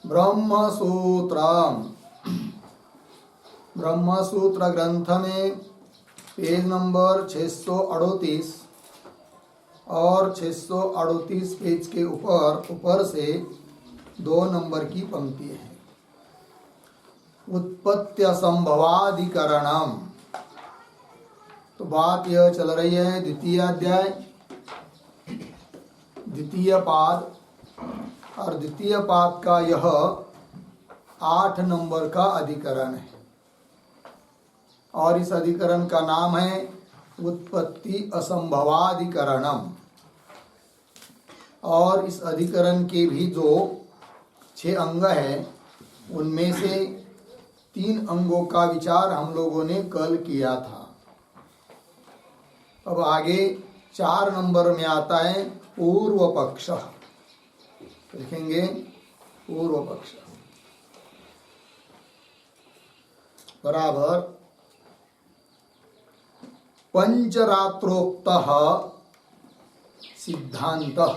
ब्रह्मसूत्र ब्रह्मसूत्र ग्रंथ में page number 638 और 638 पेज के ऊपर से 2 नंबर की पंक्ति है। उत्पत्त्य संभवाधिकरणम। तो बात यह चल रही है द्वितीय अध्याय द्वितीय पाद, और द्वितीय पाद का यह 8 नंबर का अधिकरण है, और इस अधिकरण का नाम है उत्पत्ति असंभवाधिकरणम। और इस अधिकरण के भी जो 6 अंग हैं, उनमें से 3 अंगों का विचार हम लोगों ने कल किया था। अब आगे 4 नंबर में आता है पूर्व पक्ष। लिखेंगे पूर्व पक्ष बराबर पंचरात्रोक्तः सिद्धांतः।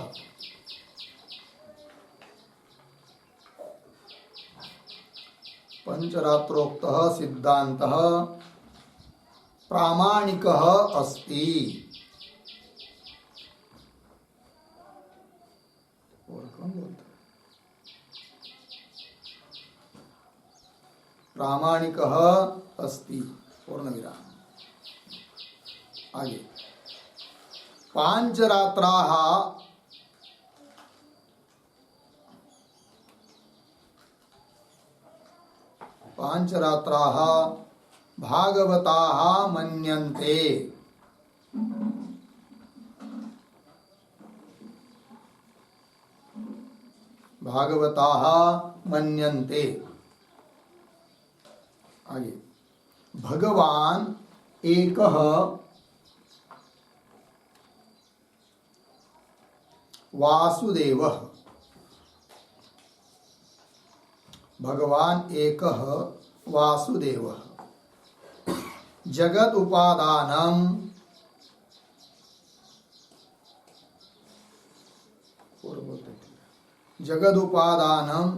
पंचरात्रोक्तः सिद्धांतः प्रामाणिकः अस्ति। और कौन बोलता है? प्रामाणिकः अस्ति पूर्णविराम। आगे पांचरात्राः भागवताः मन्यन्ते। भागवताः मन्यन्ते। आगे भगवान एकः वासुदेवः। भगवान एकः वासुदेवः। जगत उपादानम जगद उपादानम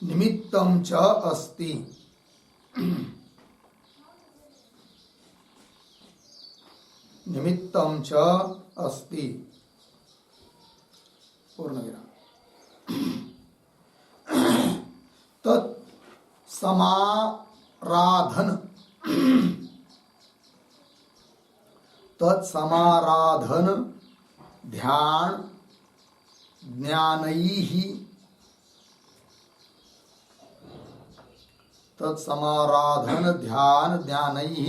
निमित्तं च अस्ति। निमित्तं च अस्ति पूर्णविराम। तत् समाराधन ध्यान ज्ञानैः। तत्समाराधन ध्यान ज्ञानैः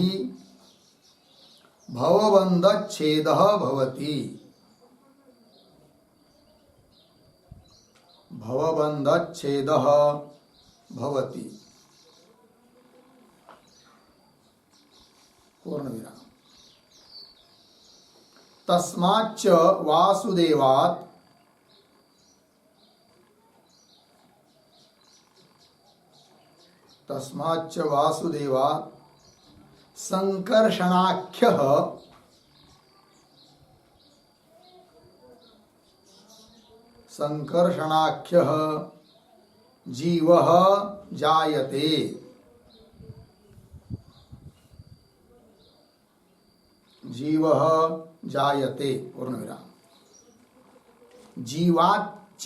भवबन्धच्छेदः भवति। भवबन्धच्छेदः भवति पूर्णविराम। तस्माच्च वासुदेवात् संकर्षणाख्यः जीवः जायते। जीवः जायते पूर्णविराम। जीवाच्च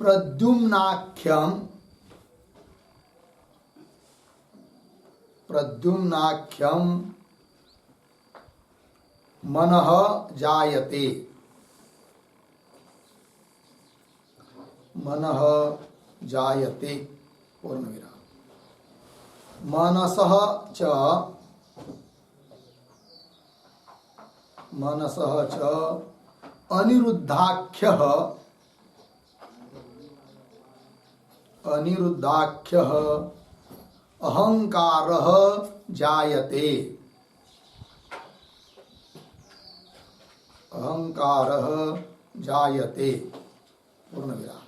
प्रद्युम्नाख्यं मनः जायते। मनः जायते पूर्णविराम। मनसः च अनिरुद्धाख्यः अहंकारः जायते। अहंकारः जायते पूर्णविराम।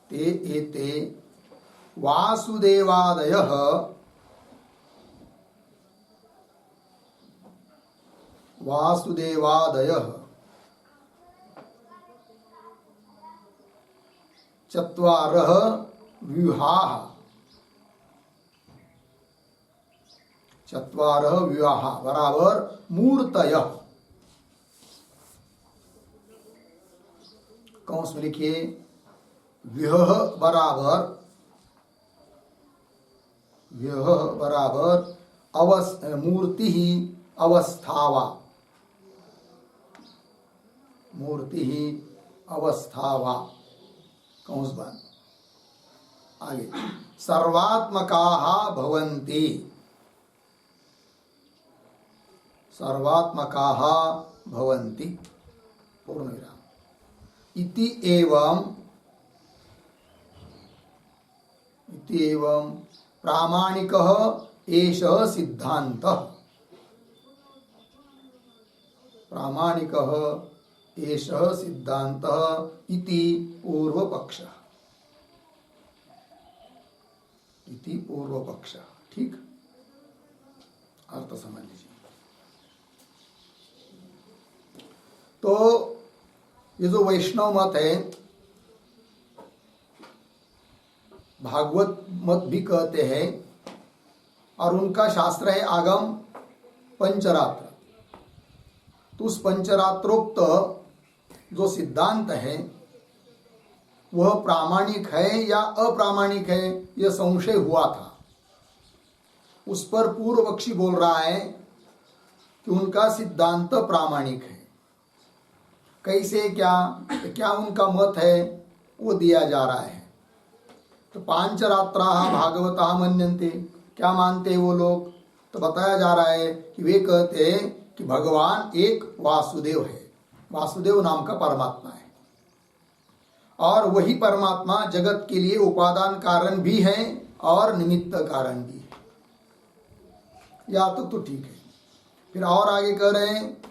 ते ते एते वासुदेवादयः चत्वारः व्यूहाः बराबर मूर्तयः। कौंस में लिखिए व्यूह बराबर मूर्ति ही अवस्थावा कौंस बन आगे सर्वात्मकाः भवन्ति पूर्ण विराम इति एवं प्रामाणिकः एषः सिद्धान्तः इति पूर्वपक्षः। ठीक, अर्थ समझ लीजिए। तो ये जो वैष्णव मत है, भागवत मत भी कहते हैं, और उनका शास्त्र है आगम पंचरात्र। तो उस पंचरात्रोक्त जो सिद्धांत है वह प्रामाणिक है या अप्रामाणिक है, यह संशय हुआ था। उस पर पूर्व पक्षी बोल रहा है कि उनका सिद्धांत प्रामाणिक है। कैसे, क्या उनका मत है, वो दिया जा रहा है। तो पांचरात्राः भागवताः मन्यन्ते, क्या मानते हैं वो लोग? तो बताया जा रहा है कि वे कहते हैं कि भगवान एक वासुदेव है, वासुदेव नाम का परमात्मा है, और वही परमात्मा जगत के लिए उपादान कारण भी है और निमित्त कारण भी है। या तो ठीक है। फिर और आगे कह रहे हैं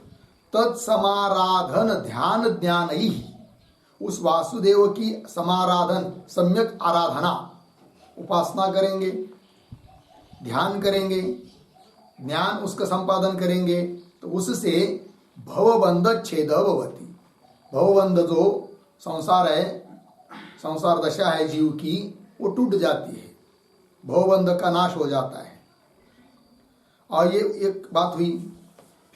तत्समाराधन ध्यान ज्ञान ही, उस वासुदेव की समाराधन सम्यक आराधना, उपासना करेंगे, ध्यान करेंगे, ज्ञान उसका संपादन करेंगे, तो उससे भवबंध छेद भवति। भवबंध जो संसार है, संसार दशा है जीव की, वो टूट जाती है, भवबंध का नाश हो जाता है। और ये एक बात हुई।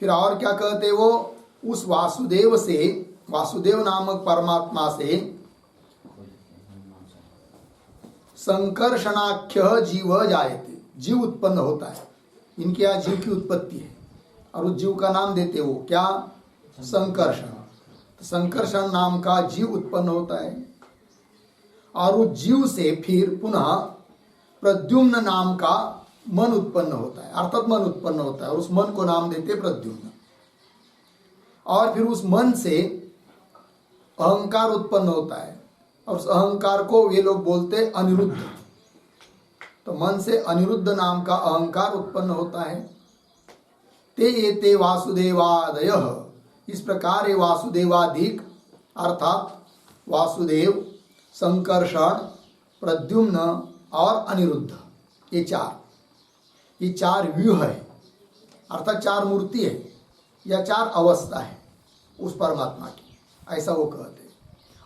फिर और क्या कहते वो, उस वासुदेव से, वासुदेव नामक परमात्मा से संकर्षणाख्य जीव जायते, जीव उत्पन्न होता है। इनके यहाँ जीव की उत्पत्ति है, और उस जीव का नाम देते वो क्या, संकर्षण। तो संकर्षण नाम का जीव उत्पन्न होता है, और उस जीव से फिर पुनः प्रद्युम्न नाम का मन उत्पन्न होता है, अर्थात मन उत्पन्न होता है, और उस मन को नाम देते प्रद्युम्न। और फिर उस मन से अहंकार उत्पन्न होता है, और उस अहंकार को वे लोग बोलते अनिरुद्ध। तो मन से अनिरुद्ध नाम का अहंकार उत्पन्न होता है। ते एते वासुदेवादयः, इस प्रकार ये वासुदेवाधिक अर्थात वासुदेव, संकर्षण, प्रद्युम्न और अनिरुद्ध, ये चार व्यूह है, अर्थात चार मूर्ति है या चार अवस्था है उस परमात्मा की, ऐसा वो कहते हैं।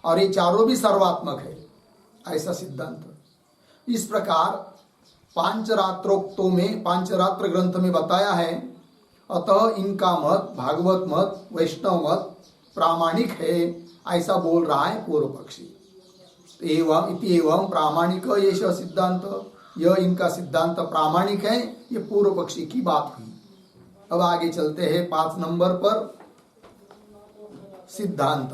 और ये चारों भी सर्वात्मक है, ऐसा सिद्धांत। इस प्रकार पांचरात्रोक्तों में, पांचरात्र ग्रंथ में बताया है। अतः इनका मत, भागवत मत, वैष्णव मत प्रामाणिक है, ऐसा बोल रहा है पूर्व पक्षी। एवं प्रामाणिक ये सिद्धांत, यह इनका सिद्धांत प्रामाणिक है, ये पूर्व पक्षी की बात हुई। अब आगे चलते हैं 5 नंबर पर, सिद्धांत।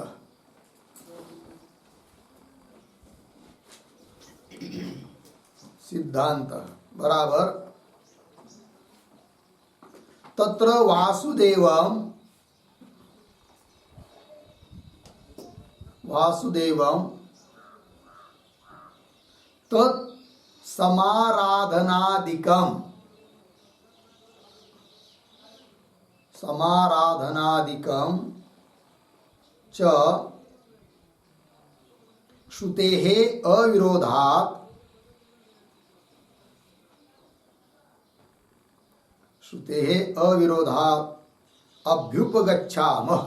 सिद्धांत बराबर तत्र वासुदेवम तत् समाराधनादिकम च श्रुतेः अविरोधात् अभ्युपगच्छामः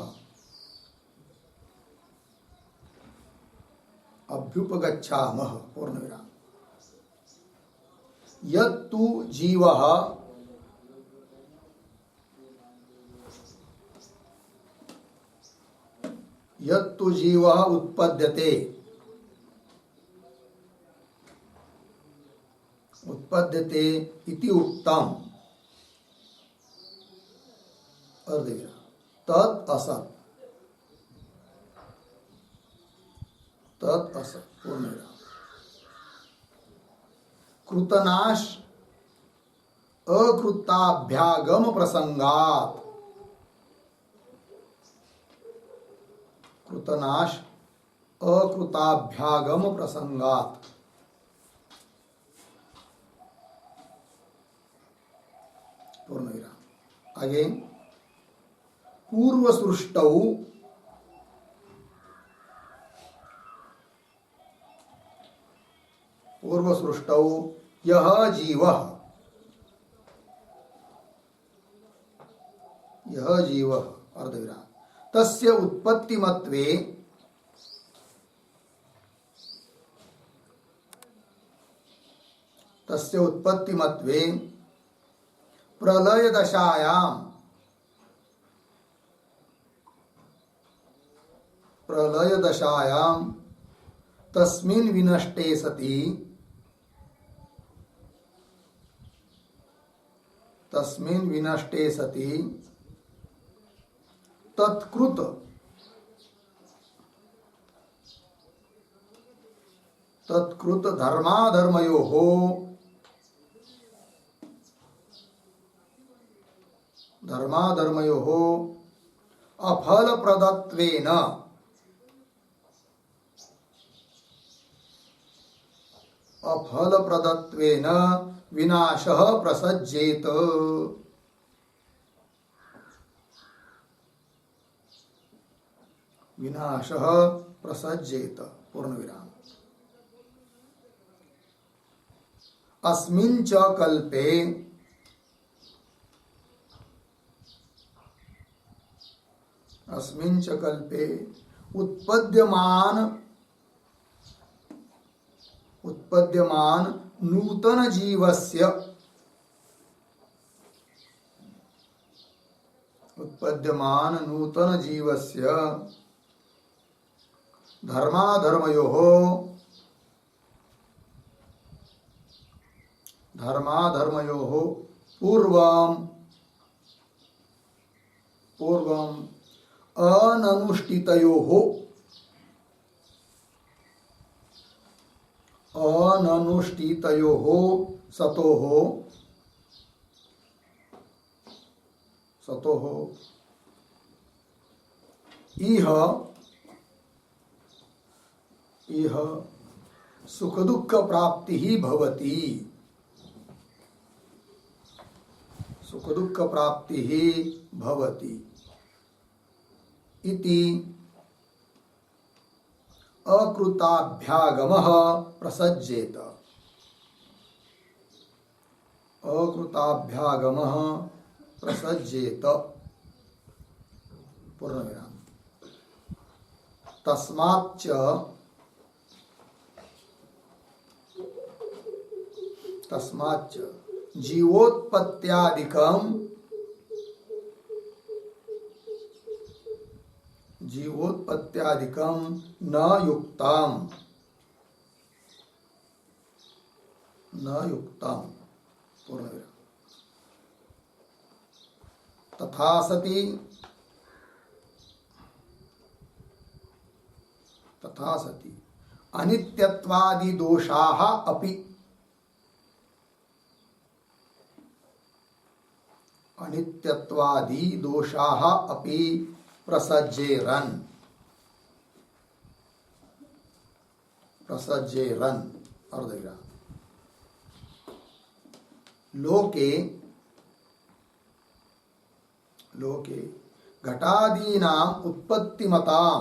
पूर्णविराम। यत्तु जीवः उत्पद्यते इति उक्तम् अर्धविराम। तत् असत् पूर्णविराम। कृतनाश अकृताभ्यागम प्रसंगात् पूर्णविराम। आगे पूर्व सृष्टौ यह जीवः अर्धविराम तस्य उत्पत्तिमत्वे प्रलय दशायां तस्मिन् विनष्टे सति तत्कृत धर्माधर्मयोः अफलप्रदत्वेन विनाशः प्रसज्येत। पूर्णविराम। अस्मिन् च कल्पे उत्पद्यमान नूतन जीवस्य धर्माधर्मयोः पूर्वम् अननुष्ठितयोः सतोः इह सुख दुःख प्राप्ति ही भवति। इति अकृताभ्यागमः प्रसज्येत। पूर्णविराम। तस्माच्च जीवोत्पत्त्यादिकं न युक्तम् पूर्णविराम। तथा सति अनित्यत्वादि दोषाः अपि प्रसज्येरन् अर्धविराम। लोके घटादीनां उत्पत्तिमतां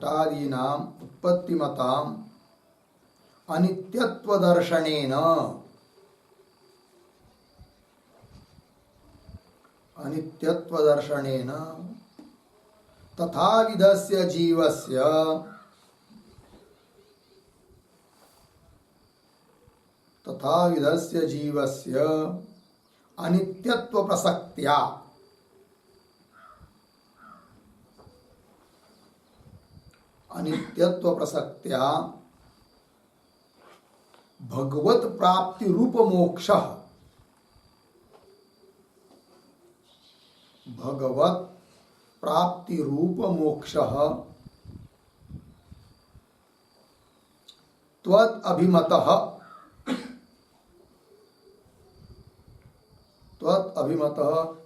घटादीनाम उत्पत्तिमताम अनित्यत्व दर्शनेन तथाविधस्य जीवस्य अनित्यत्व प्रसक्त्या भगवत प्राप्ति रूप मोक्षः त्वत् अभिमतः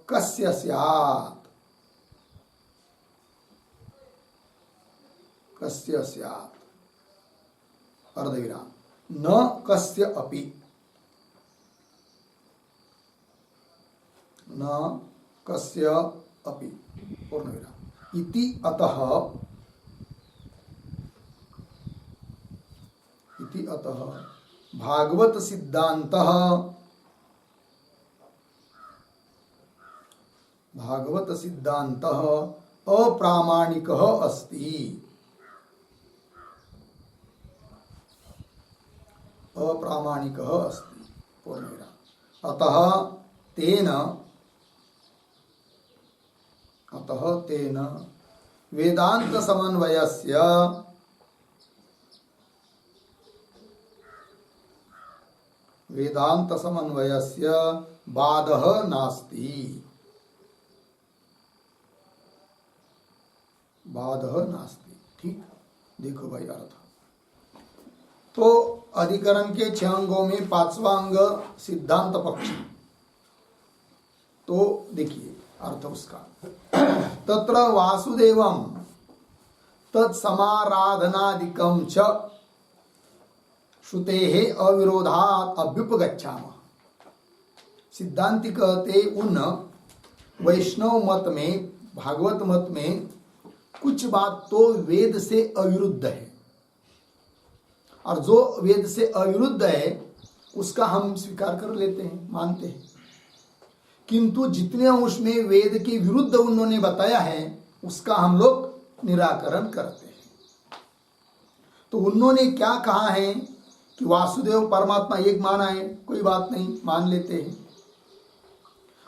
कस्य स्यात् अर्धविराम न कस्य अपि पूर्णविराम इति अतः भागवत सिद्धान्तः अप्रामाणिकः अस्ति। पूर्णविराम अतः तेन वेदांत समन्वयस्य बाधः नास्ति। ठीक, देखो भाई अर्थ। तो अधिकरण के 6 अंगों में 5वां अंग सिद्धांत पक्ष। तो देखिए अर्थ उसका, तत्र वासुदेवं तत्समाराधनादिकं च श्रुतेः अविरोधात् अभ्युपगच्छामः। सिद्धांति कहते उन वैष्णव मत में, भागवत मत में कुछ बात तो वेद से अविरुद्ध है, और जो वेद से अविरुद्ध है उसका हम स्वीकार कर लेते हैं, मानते हैं। किंतु जितने अंश में वेद के विरुद्ध उन्होंने बताया है उसका हम लोग निराकरण करते हैं। तो उन्होंने क्या कहा है कि वासुदेव परमात्मा एक माना है, कोई बात नहीं, मान लेते हैं।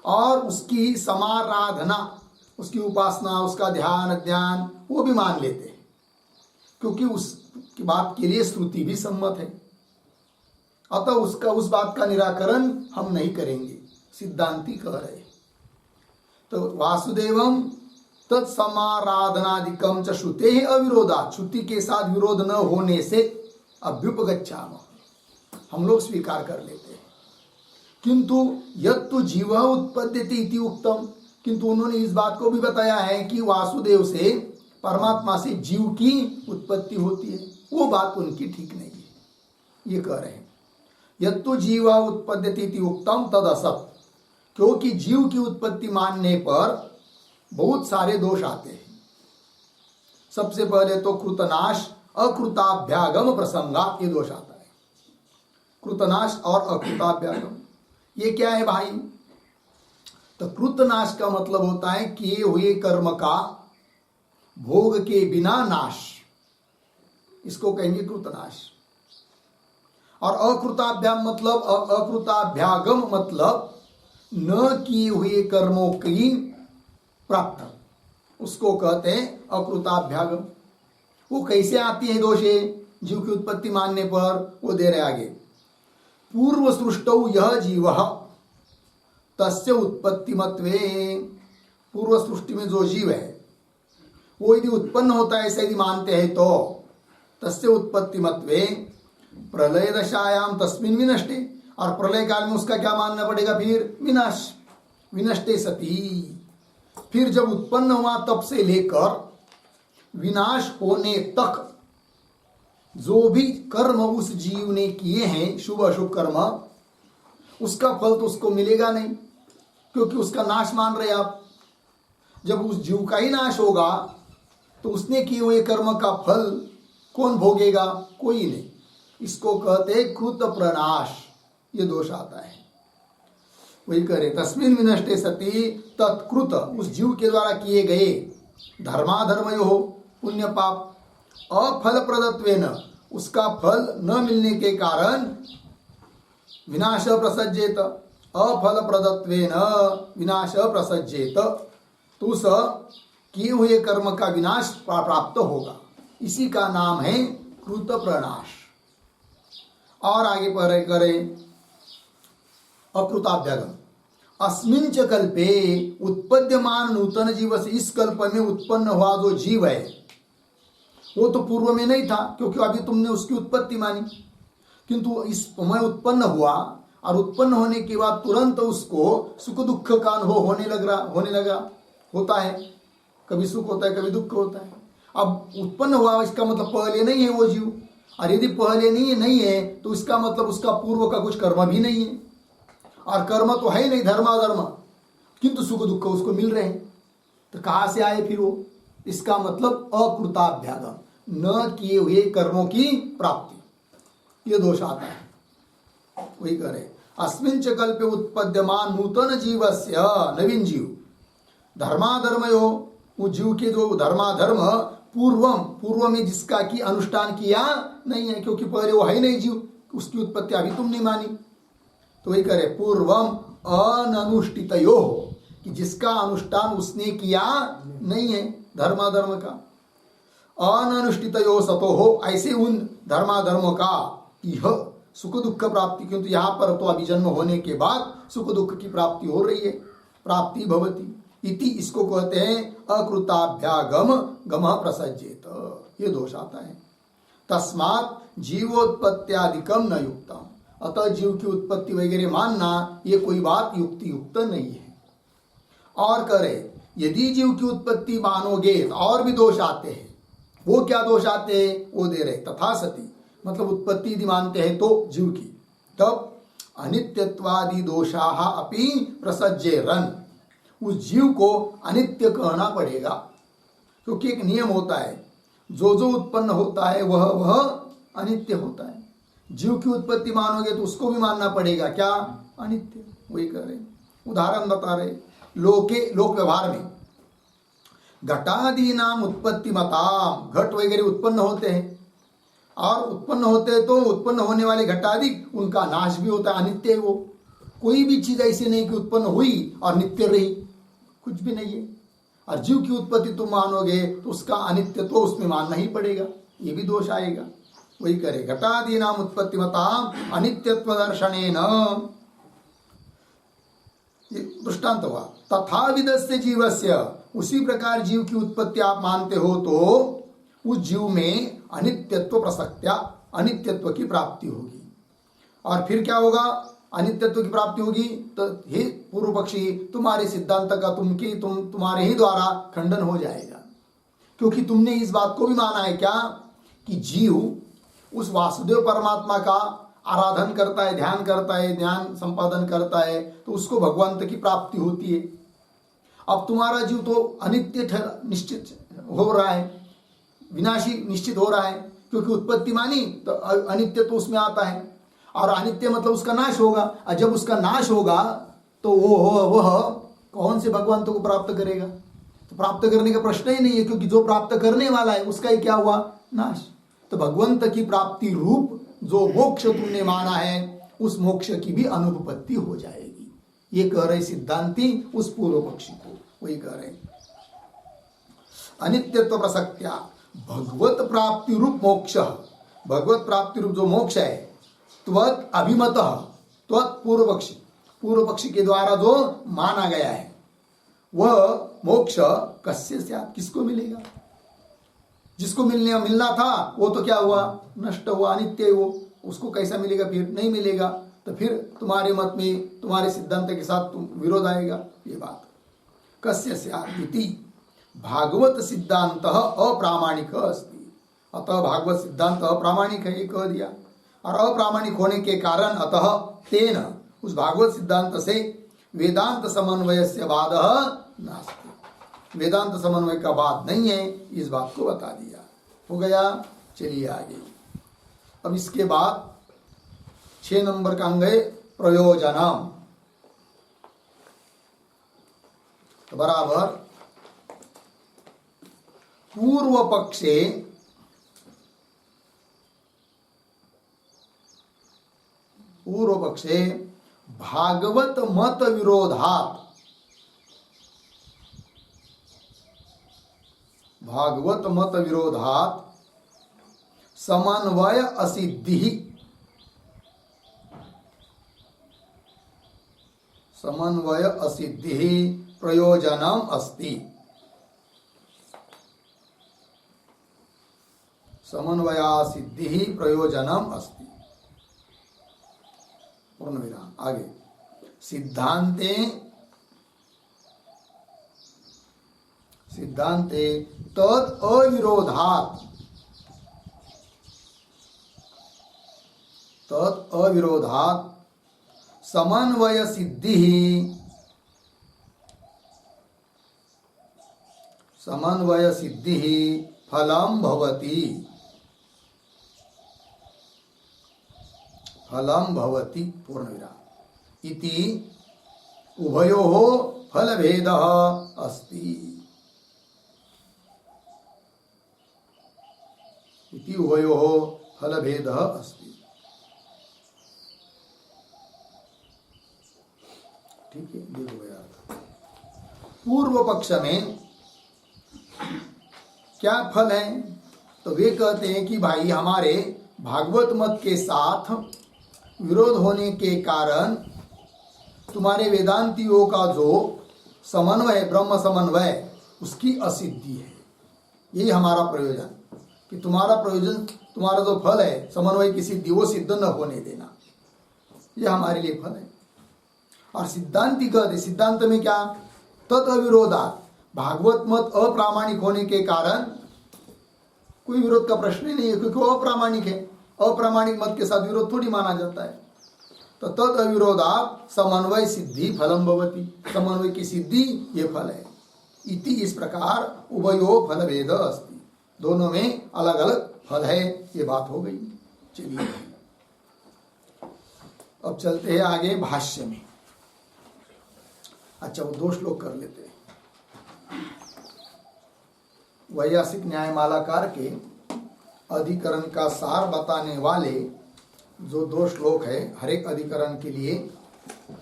और उसकी समाराधना, उसकी उपासना, उसका ध्यान वो भी मान लेते हैं, क्योंकि उसकी बात के लिए श्रुति भी सम्मत है। अतः उस बात का निराकरण हम नहीं करेंगे, सिद्धांती कह रहे। तो वासुदेवम तत्समाराधनादिकम च श्रुतेः अविरोधात्, श्रुति के साथ विरोध न होने से अभ्युपगच्छामः, हम लोग स्वीकार कर लेते हैं। किंतु यत्तु जीवः उत्पद्यते इति उक्तम, किंतु उन्होंने इस बात को भी बताया है कि वासुदेव से, परमात्मा से जीव की उत्पत्ति होती है। वो बात उनकी ठीक नहीं है, ये कह रहे हैं। यत्तु जीवः उत्पद्यते इति उक्तम तद असत्, क्योंकि जीव की उत्पत्ति मानने पर बहुत सारे दोष आते हैं। सबसे पहले तो कृतनाश अकृताभ्यागम प्रसंगात, ये दोष आता है। कृतनाश और अकृताभ्यागम ये क्या है भाई? तो कृतनाश का मतलब होता है किए हुए कर्म का भोग के बिना नाश, इसको कहेंगे कृतनाश। और अकृताभ्यागम मतलब न किए हुए कर्मों की प्राप्त, उसको कहते हैं अकृताभ्यागम। वो कैसे आती है दोषे जीव की उत्पत्ति मानने पर? वो दे रहे आगे, पूर्व सृष्टौ यह जीवः तस्य उत्पत्तिमत्वे, पूर्व सृष्टि में जो जीव है वो यदि उत्पन्न होता है ऐसा यदि मानते हैं तो तस्य उत्पत्तिमत्वे प्रलय दशायाम तस्मिन् विनष्टे, और प्रलय काल में उसका क्या मानना पड़ेगा? फिर विनाश, विनष्टे सती। फिर जब उत्पन्न हुआ तब से लेकर विनाश होने तक जो भी कर्म उस जीव ने किए हैं, शुभ अशुभ कर्म, उसका फल तो उसको मिलेगा नहीं, क्योंकि उसका नाश मान रहे आप। जब उस जीव का ही नाश होगा तो उसने किए हुए कर्म का फल कौन भोगेगा? कोई नहीं। इसको कहते कृत प्रनाश, ये दोष आता है। वही करे तस्मिन विनष्टे सती तत्कृत, उस जीव के द्वारा किए गए धर्माधर्मयो पुण्य पाप अफल प्रदत्वेन, उसका फल न मिलने के कारण विनाश प्रसज्जेत, अफल प्रदत्वेन विनाश प्रसज्जेत, तो उस किए हुए कर्म का विनाश प्राप्त होगा। इसी का नाम है कृत प्रनाश। और आगे पढ़े करें अकृताभ्यागम। अस्मिन च कल्पे उत्पद्यमान नूतन जीव से, इस कल्प में उत्पन्न हुआ जो जीव है वो तो पूर्व में नहीं था, क्योंकि अभी तुमने उसकी उत्पत्ति मानी। किंतु इस समय उत्पन्न हुआ और उत्पन्न होने के बाद तुरंत उसको सुख दुख का अनुभव होने लगा होता है। कभी सुख होता है, कभी दुख होता है। अब उत्पन्न हुआ इसका मतलब पहले नहीं है वो जीव, और यदि पहले नहीं है तो इसका मतलब उसका पूर्व का कुछ कर्म भी नहीं है, और कर्म तो है ही नहीं, धर्माधर्म, किंतु सुख दुख उसको मिल रहे हैं। तो कहाँ से आए फिर वो? इसका मतलब अकृताभ्यागम, न किए हुए कर्मों की प्राप्ति, ये दोष आता है। वही करे अस्मिन च कल्पे उत्पद्यमान नूतन जीवस्य, नवीन जीव धर्माधर्मयो, उस जीव के जो धर्माधर्म पूर्व में जिसका की अनुष्ठान किया नहीं है, क्योंकि पहले वो है नहीं जीव, उसकी उत्पत्ति अभी तुम नहीं मानी। तो वही करे पूर्वम अननुष्ठितयो, कि जिसका अनुष्ठान उसने किया नहीं है धर्माधर्म का, अननुष्ठितयो सतो हो, ऐसे उन धर्माधर्मों का यह सुख दुख प्राप्ति, किंतु यहाँ पर तो अभी जन्म होने के बाद सुख दुख की प्राप्ति हो रही है, प्राप्ति भवति इति, इसको कहते हैं अकृताभ्यागम गमः प्रसज्जेत, ये दोष आता है। तस्मात् जीवोत्पत्त्यादिकम न युक्तम, अतः जीव की उत्पत्ति वगैरह मानना ये कोई बात युक्ति युक्त नहीं है। और करे यदि जीव की उत्पत्ति मानोगे तो और भी दोष आते हैं। वो क्या दोष आते हैं वो दे रहे, तथा सती मतलब उत्पत्ति यदि मानते हैं तो जीव की, तब अनित्यत्वादि दोषाः अपि प्रसज्जेरन्, उस जीव को अनित्य कहना पड़ेगा, क्योंकि एक नियम होता है, जो उत्पन्न होता है वह अनित्य होता है। जीव की उत्पत्ति मानोगे तो उसको भी मानना पड़ेगा क्या? अनित्य। वही कर रहे, उदाहरण बता रहे, लोक व्यवहार में घटादि नाम उत्पत्ति मताम, घट वगैरह उत्पन्न होते हैं, और उत्पन्न होते हैं तो उत्पन्न होने वाले घटादि उनका नाश भी होता है, अनित्य है वो। कोई भी चीज ऐसी नहीं कि उत्पन्न हुई और नित्य रही, कुछ भी नहीं है। और जीव की उत्पत्ति तुम मानोगे तो उसका अनित्य तो उसमें मानना ही पड़ेगा, ये भी दोष आएगा। वही करे घटादि नाम उत्पत्ति मताम अनित्यत्व दर्शनेन, दृष्टांत हुआ। तथा विदस्य जीवस्य, उसी प्रकार जीव की उत्पत्ति आप मानते हो तो उस जीव में अनित्यत्व प्रसक्त्या, अनित्यत्व की प्राप्ति होगी। और फिर क्या होगा? अनित्यत्व की प्राप्ति होगी तो हे पूर्व पक्षी, तुम्हारे सिद्धांत का तुम्हारे ही द्वारा खंडन हो जाएगा, क्योंकि तुमने इस बात को भी माना है क्या कि जीव उस वासुदेव परमात्मा का आराधन करता है, ध्यान करता है, ज्ञान संपादन करता है, तो उसको भगवंत की प्राप्ति होती है। अब तुम्हारा जीव तो अनित्य निश्चित हो रहा है, विनाशी निश्चित हो रहा है, क्योंकि उत्पत्ति मानी तो अनित्य तो उसमें आता है, और अनित्य मतलब उसका नाश होगा। और जब उसका नाश होगा तो वह कौन से भगवंत को प्राप्त करेगा? तो प्राप्त करने का प्रश्न ही नहीं है, क्योंकि जो प्राप्त करने वाला है उसका ही क्या हुआ? नाश। तो भगवंत की प्राप्ति रूप जो मोक्ष तुमने माना है, उस मोक्ष की भी अनुपपत्ति हो जाएगी। ये कह रहे सिद्धांती उस पूर्व पक्षी को, वही कह रहे अनित्यत्व प्रसक्त्या भगवत प्राप्ति रूप मोक्ष, भगवत प्राप्ति रूप जो मोक्ष है, त्वत् अभिमत, त्वत् पूर्व पक्षी के द्वारा जो माना गया है, वह मोक्ष कस्य स्यात्, किसको मिलेगा? जिसको मिलना था वो तो क्या हुआ? नष्ट हुआ, अनित्य वो, उसको कैसा मिलेगा? फिर नहीं मिलेगा। तो फिर तुम्हारे मत में, तुम्हारे सिद्धांत के साथ विरोध आएगा। ये बात कस्य स्यात् इति भागवत सिद्धांत अप्रामाणिक अस्ति, अतः भागवत सिद्धांत अप्रामाणिक है, ये कह दिया। और अप्रामाणिक होने के कारण अतः तेन, उस भागवत सिद्धांत से वेदांत समन्वय से वाद नास्ति, वेदांत समन्वय का बात नहीं है, इस बात को बता दिया। हो गया। चलिए आगे। अब इसके बाद 6 नंबर का अंग है प्रयोजनम। तो बराबर पूर्व पक्षे भागवत मत विरोधात समन्वय असिद्धि प्रयोजनम अस्ति। समन्वयासिद्धि प्रयोजनम अस्ति। पूर्ण विराम। आगे सिद्धांते तद अविरोधात समन्वय सिद्धि फलम भवति। पूर्ण विराम। इति उभयोः फलभेदः अस्ति। ठीक है, देखो यार, पूर्व पक्ष में क्या फल है? तो वे कहते हैं कि भाई हमारे भागवत मत के साथ विरोध होने के कारण तुम्हारे वेदांतियों का जो समन्वय, ब्रह्म समन्वय, उसकी असिद्धि है। यही हमारा प्रयोजन, कि तुम्हारा जो फल है समन्वय की सिद्धि, वो सिद्ध न होने देना, यह हमारे लिए फल है। और सिद्धांति कहते, सिद्धांत में क्या? तत् अविरोधात, भागवत मत अप्रामाणिक होने के कारण कोई विरोध का प्रश्न ही नहीं है, क्योंकि वो अप्रामाणिक है। अप्रामाणिक मत के साथ विरोध थोड़ी माना जाता है। तो तद अविरोधात समन्वय सिद्धि फलम भवति, समन्वय की सिद्धि ये फल है। इति, इस प्रकार उभयो फल भेद अस्ति, दोनों में अलग अलग फल है, ये बात हो गई। चलिए अब चलते हैं आगे भाष्य में। अच्छा, वो 2 श्लोक कर लेते हैं। वैयासिक न्यायमालाकार के अधिकरण का सार बताने वाले जो 2 श्लोक है, हर एक अधिकरण के लिए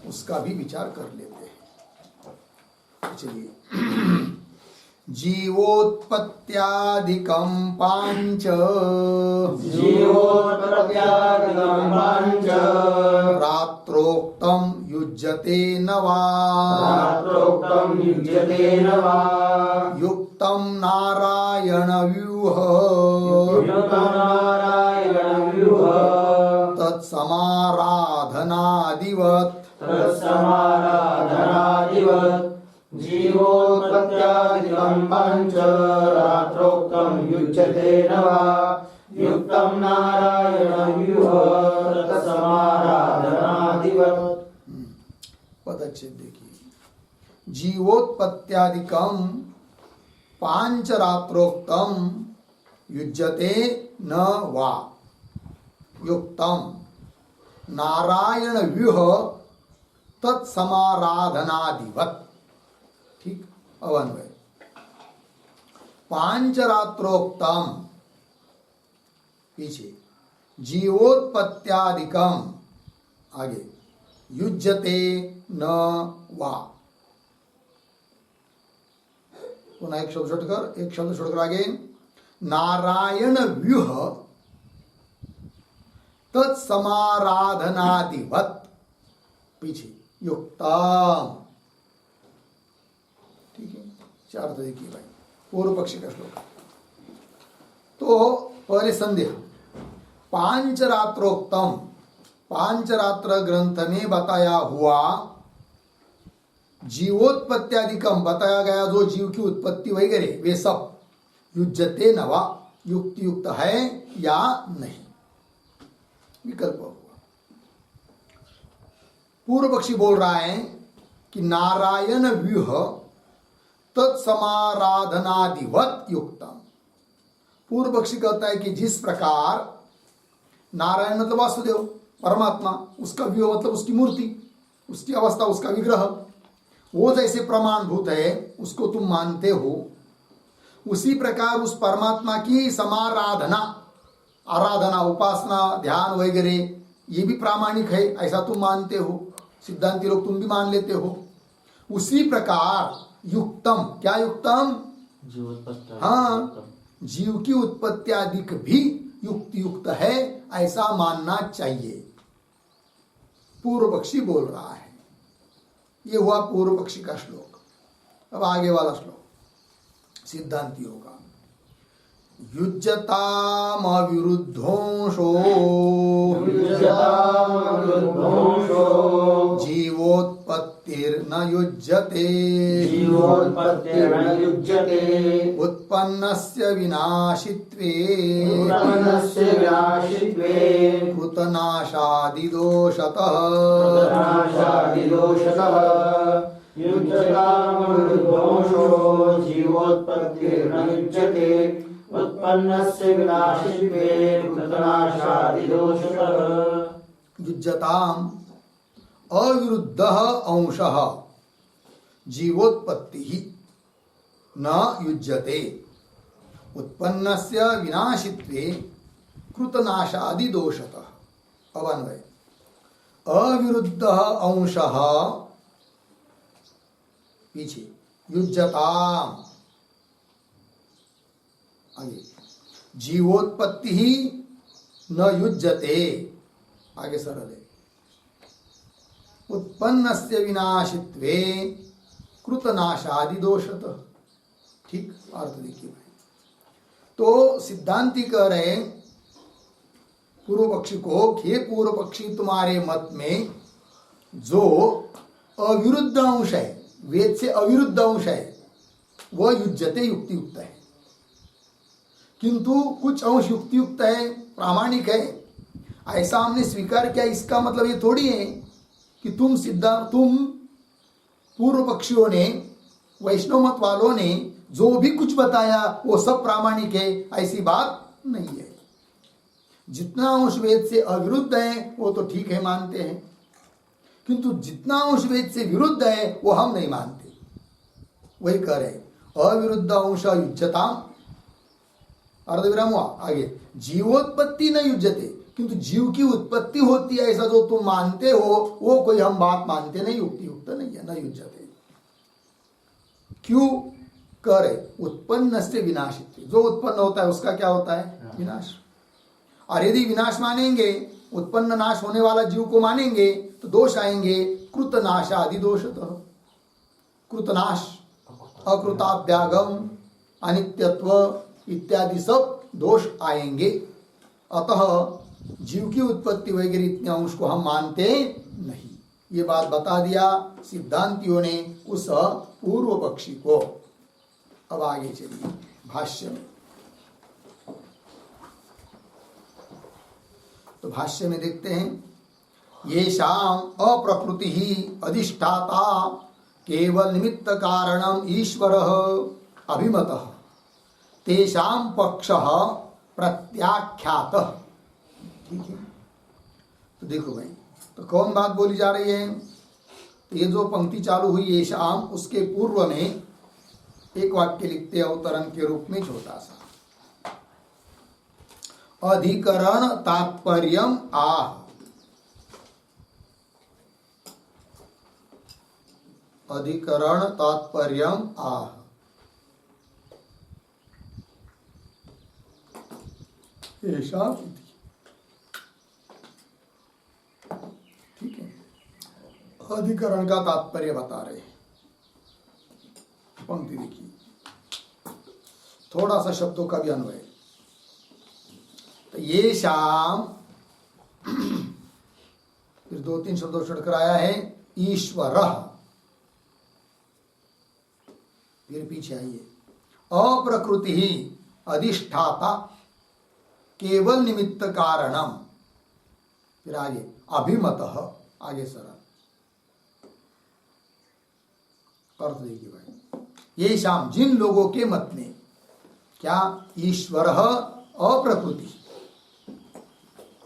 उसका भी विचार कर लेते हैं। चलिए। जीवोत्पत्त्यादिकं पांच रात्रोक्तं युज्यते न वा युक्तं नारायण व्यूह तत्समाराधनादिवत् जीवोत्पत्त्यादिकं पञ्च रात्रोक्तं युज्यते न वा युक्तं नारायणव्यूह तत्समाराधनादिवत्। पदच्छेद देखिए। जीवोत्पत्त्यादिकं पांचरात्रोक्तं युज्यते न वा युक्तं नारायण व्यूह तत्समाराधनादिवत्। ठीक, अवन्वय। पांचरात्रोक्तम पीछे, जीवोत्पत्त्यादिकम आगे, युज्यते न वा। पुनः एक शब्द छोड़कर आगे, नारायण व्यूह तत्समाराधनादिवत् पीछे युक्तम। ठीक है, 4 तो देखिए भाई, पूर्व पक्षी का श्लोक। तो पहले संदेह, पांचरात्रोक्तम, पांचरात्र ग्रंथ में बताया हुआ जीवोत्पत्त्यादिकम, बताया गया जो जीव की उत्पत्ति वगैरह वे सब युज्यते न वा, युक्त है या नहीं, विकल्प हुआ। पूर्व पक्षी बोल रहा है कि नारायण व्यूह तत्समाराधनादिवत युक्तम। पूर्व पक्षी कहता है कि जिस प्रकार नारायण मतलब वासुदेव परमात्मा, उसका वियोग मतलब उसकी मूर्ति, उसकी अवस्था, उसका विग्रह, वो जैसे प्रमाणभूत है उसको तुम मानते हो, उसी प्रकार उस परमात्मा की समाराधना, आराधना, उपासना, ध्यान वगैरह ये भी प्रामाणिक है, ऐसा तुम मानते हो, सिद्धांती लोग तुम भी मान लेते हो। उसी प्रकार युक्तम, क्या युक्तम? हाँ, जीव की उत्पत्ति आदि भी युक्त है, ऐसा मानना चाहिए। पूर्व पक्षी बोल रहा है। ये हुआ पूर्व पक्षी का श्लोक। अब आगे वाला श्लोक सिद्धांतियों का। युज्यतामविरुद्धोंशो जीवोत्पत्तिर्न युज्यते उत्पन्नस्य विनाशित्वे कृतनाशादिदोषतः युज्यताम अविरुद्धः अंशः जीवोत्पत्ति न युज्यते उत्पन्नस्य विनाशित्वे कृतनाशादि दोषतः। अवन्वय अविरुद्धः अंशः पीछे युज्यताम, आगे जीवोत्पत्ति ही न युज्यते, आगे सरल है, उत्पन्नस्य विनाशित्वे कृतनाशादि दोषतः। ठीक अर्थ देखिए भाई। तो सिद्धांती कह रहे पूर्व पक्षी को कि हे पूर्व पक्षी, तुम्हारे मत में जो अविरुद्ध अंश है, वेद से अविरुद्ध अंश है, वह युज्यते, युक्तियुक्त है, किंतु कुछ अंश युक्तियुक्त है, प्रामाणिक है, ऐसा हमने स्वीकार किया। इसका मतलब ये थोड़ी है कि तुम पूर्व पक्षियों ने, वैष्णव मत वालों ने जो भी कुछ बताया वो सब प्रामाणिक है, ऐसी बात नहीं है। जितना अंश वेद से अविरुद्ध है वो तो ठीक है, मानते हैं, किंतु जितना अंश वेद से विरुद्ध है वो हम नहीं मानते। वही कह रहे अविरुद्ध अंश युज्यताम, अर्धविराम हुआ। आगे जीवोत्पत्ति न युज्यते, किंतु जीव की उत्पत्ति होती है ऐसा जो तुम मानते हो वो कोई हम बात मानते नहीं, युक्तियुक्त नहीं है, न युज्यते। क्यों कह रहे? उत्पन्न से विनाशित, जो उत्पन्न होता है उसका क्या होता है? विनाश। और यदि विनाश मानेंगे, उत्पन्न नाश होने वाला जीव को मानेंगे तो दोष आएंगे, कृतनाशादि दोषतः। कृतनाश, अकृताभ्यागम, अनित्यत्व इत्यादि सब दोष आएंगे। अतः जीव की उत्पत्ति वगैरह इतने अंश को हम मानते नहीं। ये बात बता दिया सिद्धांतियों ने उस पूर्व पक्षी को। अब आगे चलिए भाष्य में। तो भाष्य में देखते हैं, येषाम अप्रकृति ही अधिष्ठाता केवल निमित्त कारणम ईश्वरः अभिमतः तेषाम पक्षः प्रत्याख्यातः। ठीक है, तो देखो भाई, तो कौन बात बोली जा रही है? तो ये जो पंक्ति चालू हुई येषाम, उसके पूर्व में एक वाक्य लिखते अवतरण के रूप में छोटा सा, अधिकरण तात्पर्यम आह। अधिकरण तात्पर्यम आह। ऐसा ठीक है, अधिकरण का तात्पर्य बता रहे हैं। पंक्ति देखिए, थोड़ा सा शब्दों का भी अन्वय। तो ये शाम, फिर दो तीन शब्दों छोड़कर आया है ईश्वर। फिर पीछे आइए, अप्रकृति ही अधिष्ठाता केवल निमित्त कारणम। फिर आगे अभिमतः, आगे सरल अर्थ देखिए भाई। ये शाम जिन लोगों के मत में क्या ईश्वर अप्रकृति,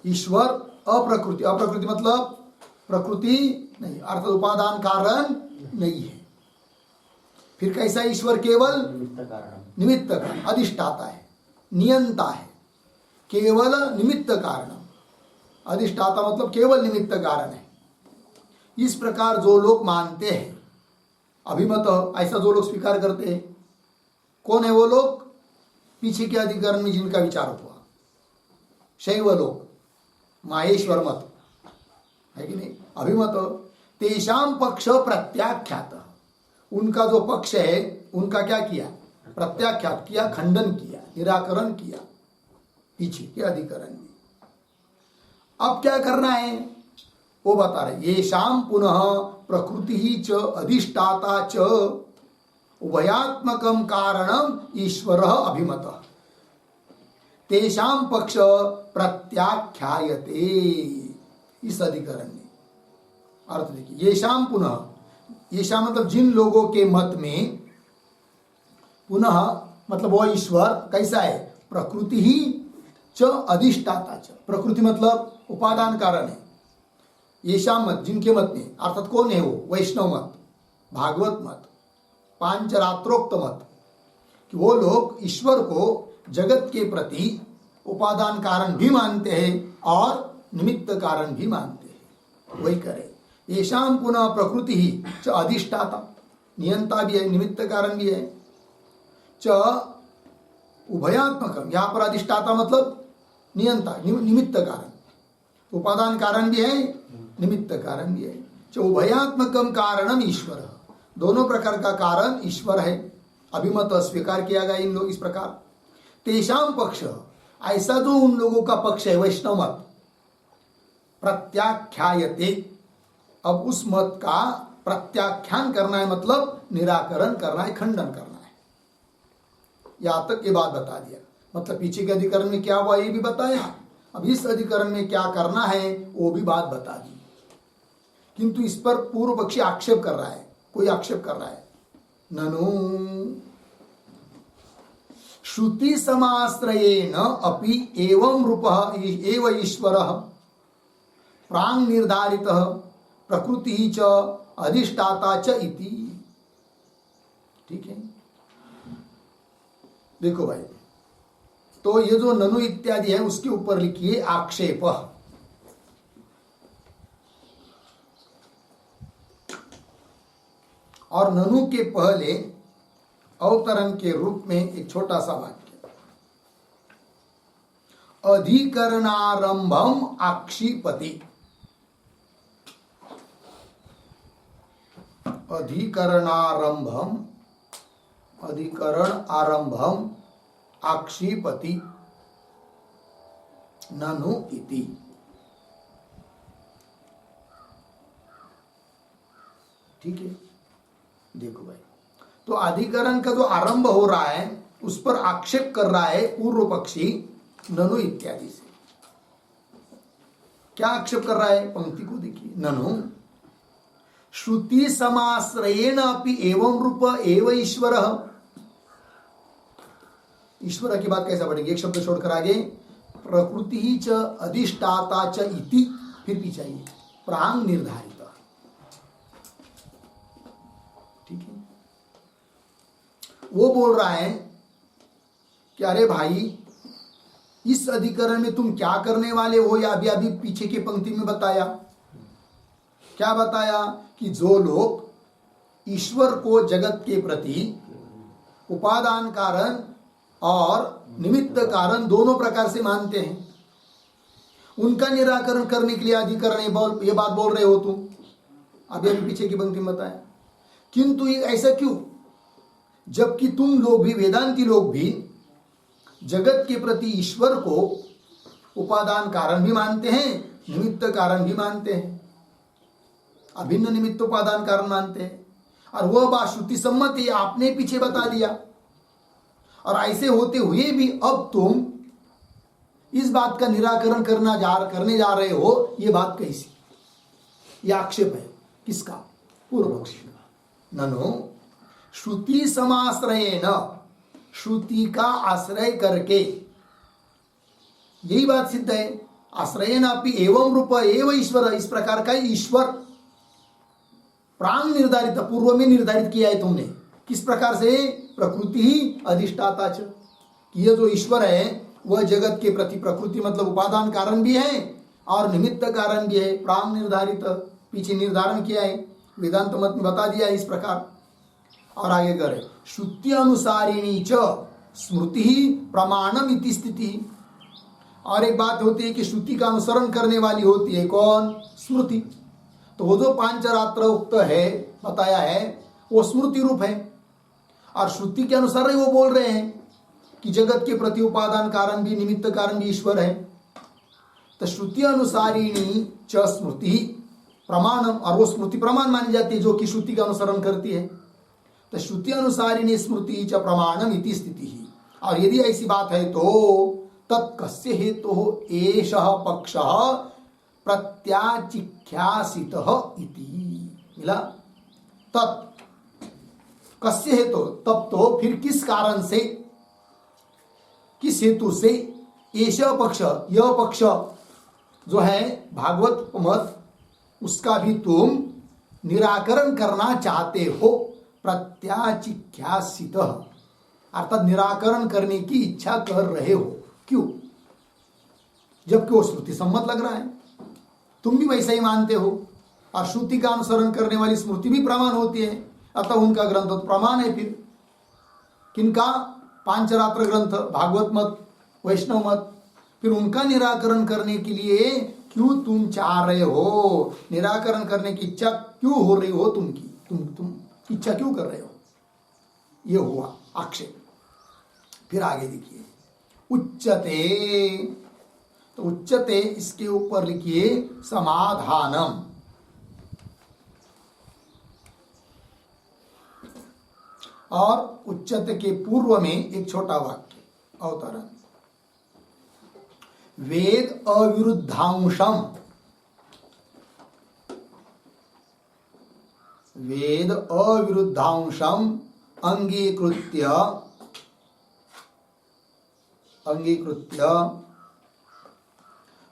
ईश्वर अप्रकृति, अप्रकृति मतलब प्रकृति नहीं अर्थात उपादान कारण नहीं है। फिर कैसा ईश्वर? केवल निमित्त कारण, अधिष्ठाता है, नियंता है, केवल निमित्त कारण। अधिष्ठाता मतलब केवल निमित्त कारण है। इस प्रकार जो लोग मानते हैं अभिमत, ऐसा जो लोग स्वीकार करते हैं, कौन है वो लोग? पीछे के अधिकरण में जिनका विचार हुआ, शैव लोग, माहेश्वर मत है कि नहीं, अभिमत। तेषाम पक्ष प्रत्याख्यात, उनका जो पक्ष है उनका क्या किया? प्रत्याख्यात किया, खंडन किया, निराकरण किया पीछे के अधिकरण में। अब क्या करना है वो बता रहे। ये शाम पुनः प्रकृति ही च अधिष्ठाता च उभयात्मकम कारणम ईश्वर अभिमत तेषाम पक्ष प्रत्याख्यायते। इस अधिकरण में अर्थ देखिए, ये शाम पुनः, ये शाम मतलब जिन लोगों के मत में, पुनः मतलब वो ईश्वर कैसा है? प्रकृति ही च अधिष्ठाता च, प्रकृति मतलब उपादान कारण है। ये शाम मत जिनके मत में, अर्थात कौन है वो? वैष्णव मत, भागवत मत, पांचरात्रोक्त मत, कि वो लोग ईश्वर को जगत के प्रति उपादान कारण भी मानते हैं और निमित्त कारण भी मानते हैं। वही करे येषाम पुनः प्रकृति ही च अधिष्ठाता, नियंता भी है, निमित्त कारण भी है, च उभयात्मकम, यहाँ पर अधिष्ठाता मतलब नियंता, निमित्त कारण, उपादान कारण भी है, निमित्त कारण भी है। च उभयात्मकम कारणम ईश्वर, दोनों प्रकार का कारण ईश्वर है। अभिमत स्वीकार किया गया इन लोग इस प्रकार। तेषाम पक्ष, ऐसा जो उन लोगों का पक्ष है वैष्णव मत, प्रत्याख्यायते, अब उस मत का प्रत्याख्यान करना है मतलब निराकरण करना है, खंडन करना है। यहां तक ये बात बता दिया, मतलब पीछे के अधिकरण में क्या हुआ ये भी बताया, अब इस अधिकरण में क्या करना है वो भी बात बता दी। किंतु इस पर पूर्व पक्षी आक्षेप कर रहा है, कोई आक्षेप कर रहा है, ननु श्रुति समाश्रयेण अपि एवं रूपः एव ईश्वरः प्रांग निर्धारितः प्रकृति च अधिष्ठाता च इति। ठीक है, देखो भाई, तो ये जो ननु इत्यादि है उसके ऊपर लिखिए आक्षेप। और ननु के पहले अवतरण के रूप में एक छोटा सा वाक्य, अधिकरणारंभम आक्षिपति, अधिकरणारंभम, अधिकरण आरंभम आक्षिपति ननु इति। ठीक है, देखो भाई, तो अधिकरण का जो आरंभ हो रहा है उस पर आक्षेप कर रहा है पूर्व पक्षी ननु इत्यादि से। क्या आक्षेप कर रहा है? पंक्ति को देखिए, ननु श्रुति समाश्रयेण अपि एवं रूप एव ईश्वरः। ईश्वर की बात कैसा बढ़ेगी? एक शब्द छोड़कर आगे, प्रकृति ही च अधिष्ठाता च इति, फिर पीछे आइए, प्रांग निर्धारित। ठीक है, वो बोल रहा है कि अरे भाई, इस अधिकरण में तुम क्या करने वाले हो? या अभी अभी पीछे की पंक्ति में बताया, क्या बताया? कि जो लोग ईश्वर को जगत के प्रति उपादान कारण और निमित्त कारण दोनों प्रकार से मानते हैं, उनका निराकरण करने के लिए अधिकरण ये बात बोल रहे हो तुम। अभी अभी पीछे की पंक्ति में बताया। किंतु ये ऐसा क्यों? जबकि तुम लोग भी, वेदांती लोग भी जगत के प्रति ईश्वर को उपादान कारण भी मानते हैं, निमित्त कारण भी मानते हैं, अभिन्न निमित्त उपादान कारण मानते हैं। और वह बात श्रुति सम्मत है, आपने पीछे बता दिया। और ऐसे होते हुए भी अब तुम इस बात का निराकरण करने जा रहे हो, ये बात कैसी? ये आक्षेप है किसका? पूर्व पक्षी का। ननु श्रुति समाश्रयेन, श्रुति का आश्रय करके, यही बात सिद्ध है। आश्रयेन अपि एवं रूप एवं ईश्वर, इस प्रकार का ईश्वर प्राण निर्धारित, पूर्व में निर्धारित किया है तुमने। किस प्रकार से? प्रकृति ही अधिष्ठाता च, ये जो ईश्वर है वह जगत के प्रति, प्रकृति मतलब उपादान कारण भी है और निमित्त कारण भी है, प्राण निर्धारित, पीछे निर्धारण किया है, वेदांत मत में बता दिया है इस प्रकार। और आगे करे, श्रुति अनुसारिणी च स्मृति ही प्रमाणम इति स्थिति। और एक बात होती है कि श्रुति का अनुसरण करने वाली होती है कौन? स्मृति। तो वो जो पांचरात्र उक्त है, बताया है, वो स्मृति रूप है। और श्रुति के अनुसार ही वो बोल रहे हैं कि जगत के प्रति उपादान कारण भी, निमित्त कारण भी ईश्वर है। तो श्रुति अनुसारिणी च स्मृति प्रमाणम, और वो स्मृति प्रमाण मानी जाती है जो कि श्रुति का अनुसरण करती है। तो श्रुति अनुसारिणी स्मृति च प्रमाणम इति स्थिति ही। और यदि ऐसी बात है तो तत्कस्य हेतु एषः पक्षः प्रत्याचिख्यासितः इति। मिला? तत् कस्य हेतु, तब तो फिर किस कारण से, किस हेतु से, एषः पक्ष, यह पक्ष जो है भागवत मत, उसका भी तुम निराकरण करना चाहते हो। प्रत्याचिख्यासितः अर्थात निराकरण करने की इच्छा कर रहे हो। क्यों? जबकि वो श्रुति सम्मत लग रहा है, तुम भी वैसा ही मानते हो। और श्रुति का अनुसरण करने वाली स्मृति भी प्रमाण होती है, अतः उनका ग्रंथ तो प्रमाण है। फिर किनका? पांचरात्र ग्रंथ, भागवत मत, वैष्णव मत। फिर उनका निराकरण करने के लिए क्यों तुम चाह रहे हो? निराकरण करने की इच्छा क्यों हो रही हो तुमकी? तुम इच्छा क्यों कर रहे हो? ये हुआ आक्षेप। फिर आगे देखिए, उच्चते, तो उच्चते इसके ऊपर लिखिए समाधानम। और उच्चते के पूर्व में एक छोटा वाक्य अवतरण, वेद अविरुद्धांशम, वेद अविरुद्धांशम अंगीकृत्य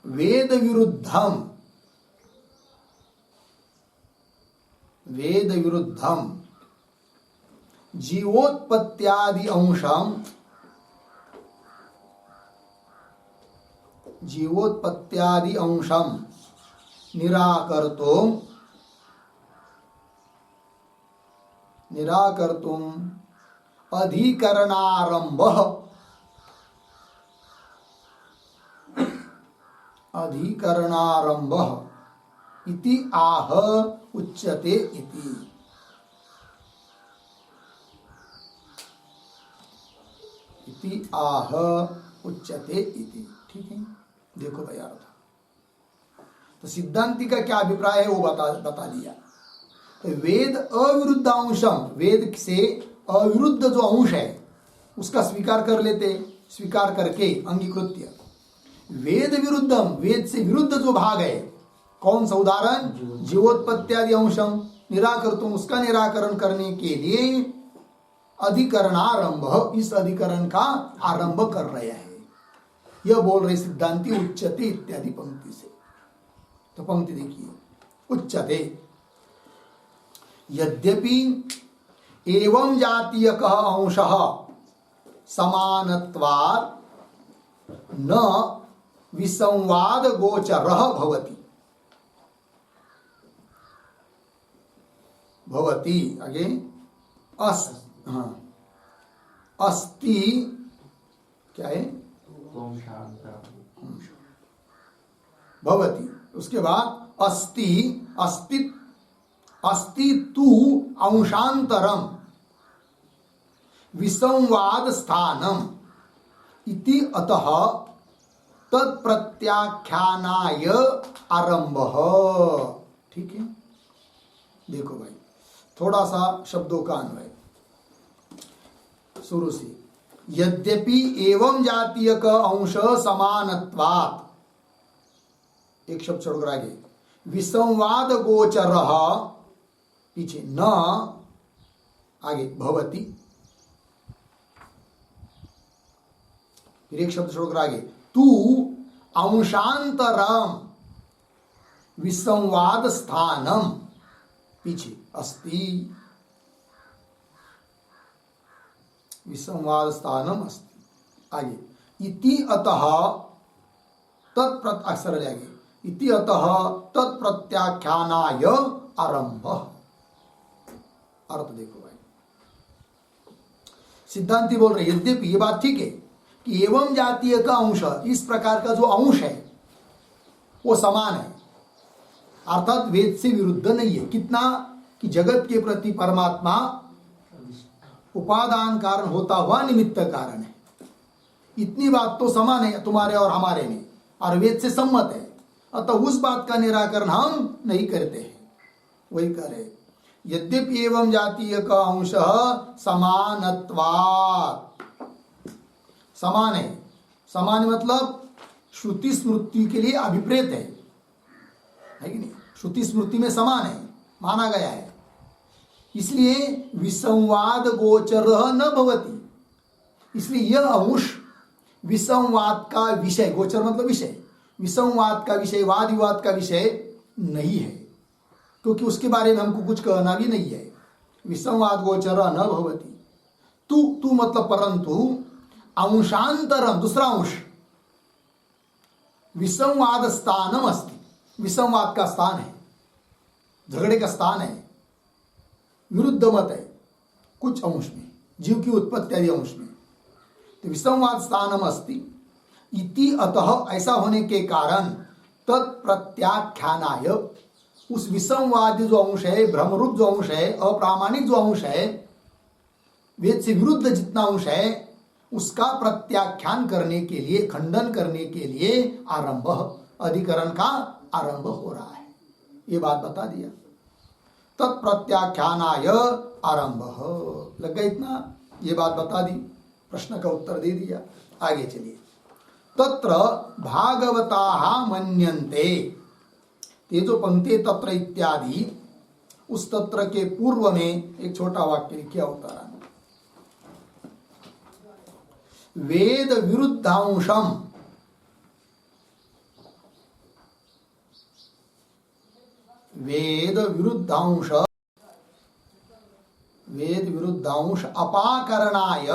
वेद विरुद्धम जीवोत्पत्त्यादि अंशम निराकर्तुम अधिकरणारंभः इति आह उच्यते इति। आह उच्यते इति। ठीक है, देखो भाई यार, तो सिद्धांति का क्या अभिप्राय है वो बता दिया। तो वेद अविरुद्धांशम, वेद से अविरुद्ध जो अंश है उसका स्वीकार कर लेते, स्वीकार करके अंगीकृत्य वेद विरुद्धम, वेद से विरुद्ध जो भाग है, कौन सा उदाहरण? जीवोत्पत्त्यादि अंशम निराकर्तुम, उसका निराकरण करने के लिए अधिकरणारंभ, इस अधिकरण का आरंभ कर रहे हैं। यह बोल रहे सिद्धांति उच्चते इत्यादि पंक्ति से। तो पंक्ति देखिए, उच्चते यद्यपि एवं जातीयक अंशः समानत्वात् न विसंवाद गोचरः भवति आगे अस्ति, क्या है? भवति, उसके बाद अस्ति तु अंशांतरम विसंवाद स्थानम इति अतः तत्प्रत्याख्यानाय आरंभः। ठीक है, देखो भाई, थोड़ा सा शब्दों का अन्वय शुरू से। यद्यपि एवं जातीय का अंश समानत्वात्, एक शब्द छोड़कर आगे, विसंवाद गोचर, पीछे न आगे भवती, फिर एक शब्द छोड़कर आगे तू अंशांतरम विसंवाद स्थानम, पीछे अस्ति, विसंवाद स्थानम अस्ति, आगे इति अतः तत्प्रत अक्षर जाएंगे, इति अतः तत्प्रत्याख्यानाय आरंभ। अर्थ देखो भाई, सिद्धांति बोल रहे यद्यपि ये बात ठीक है कि एवं जातीय का अंश, इस प्रकार का जो अंश है वो समान है, अर्थात वेद से विरुद्ध नहीं है। कितना कि जगत के प्रति परमात्मा उपादान कारण होता हुआ निमित्त कारण है, इतनी बात तो समान है तुम्हारे और हमारे में, और वेद से सम्मत है। अतः उस बात का निराकरण हम नहीं करते हैं, वही करे यद्यपि एवं जातीय का अंश समानत्वात्, समान है, समान मतलब श्रुति स्मृति के लिए अभिप्रेत है कि नहीं, श्रुति स्मृति में समान है माना गया है, इसलिए विसंवाद गोचर न भवति, इसलिए यह अंश विसंवाद का विषय, गोचर मतलब विषय, विसंवाद का विषय, वाद विवाद का विषय नहीं है, क्योंकि उसके बारे में हमको कुछ कहना भी नहीं है। विसंवाद गोचर न भवति, तू मतलब परंतु अंशांतरम, दूसरा अंश, विसंवाद स्थानम अस्ति, विसंवाद का स्थान है, झगड़े का स्थान है, विरुद्ध मत है कुछ अंश में, जीव की उत्पत्ति आदि अंश में, तो विसंवाद स्थानम अस्ति इति अतः, ऐसा होने के कारण तत्प्रत्याख्यानाय, उस विसंवादी जो अंश है, भ्रमरूप जो अंश है, अप्रामाणिक जो अंश है, वेद से विरुद्ध जितना अंश है, उसका प्रत्याख्यान करने के लिए, खंडन करने के लिए आरंभ, अधिकरण का आरंभ हो रहा है, ये बात बता दिया। तत्प्रत्याख्यानाय आरंभ, लग गया इतना, ये बात बता दी, प्रश्न का उत्तर दे दिया। आगे चलिए, तत्र भागवताः मन्यन्ते, ये जो पंक्ति तत्र इत्यादि, उस तत्र के पूर्व में एक छोटा वाक्य लिखा होता है, वेद विरुद्धांशम, वेद विरुद्धांश, वेद विरुद्धांश अपाकरणाय,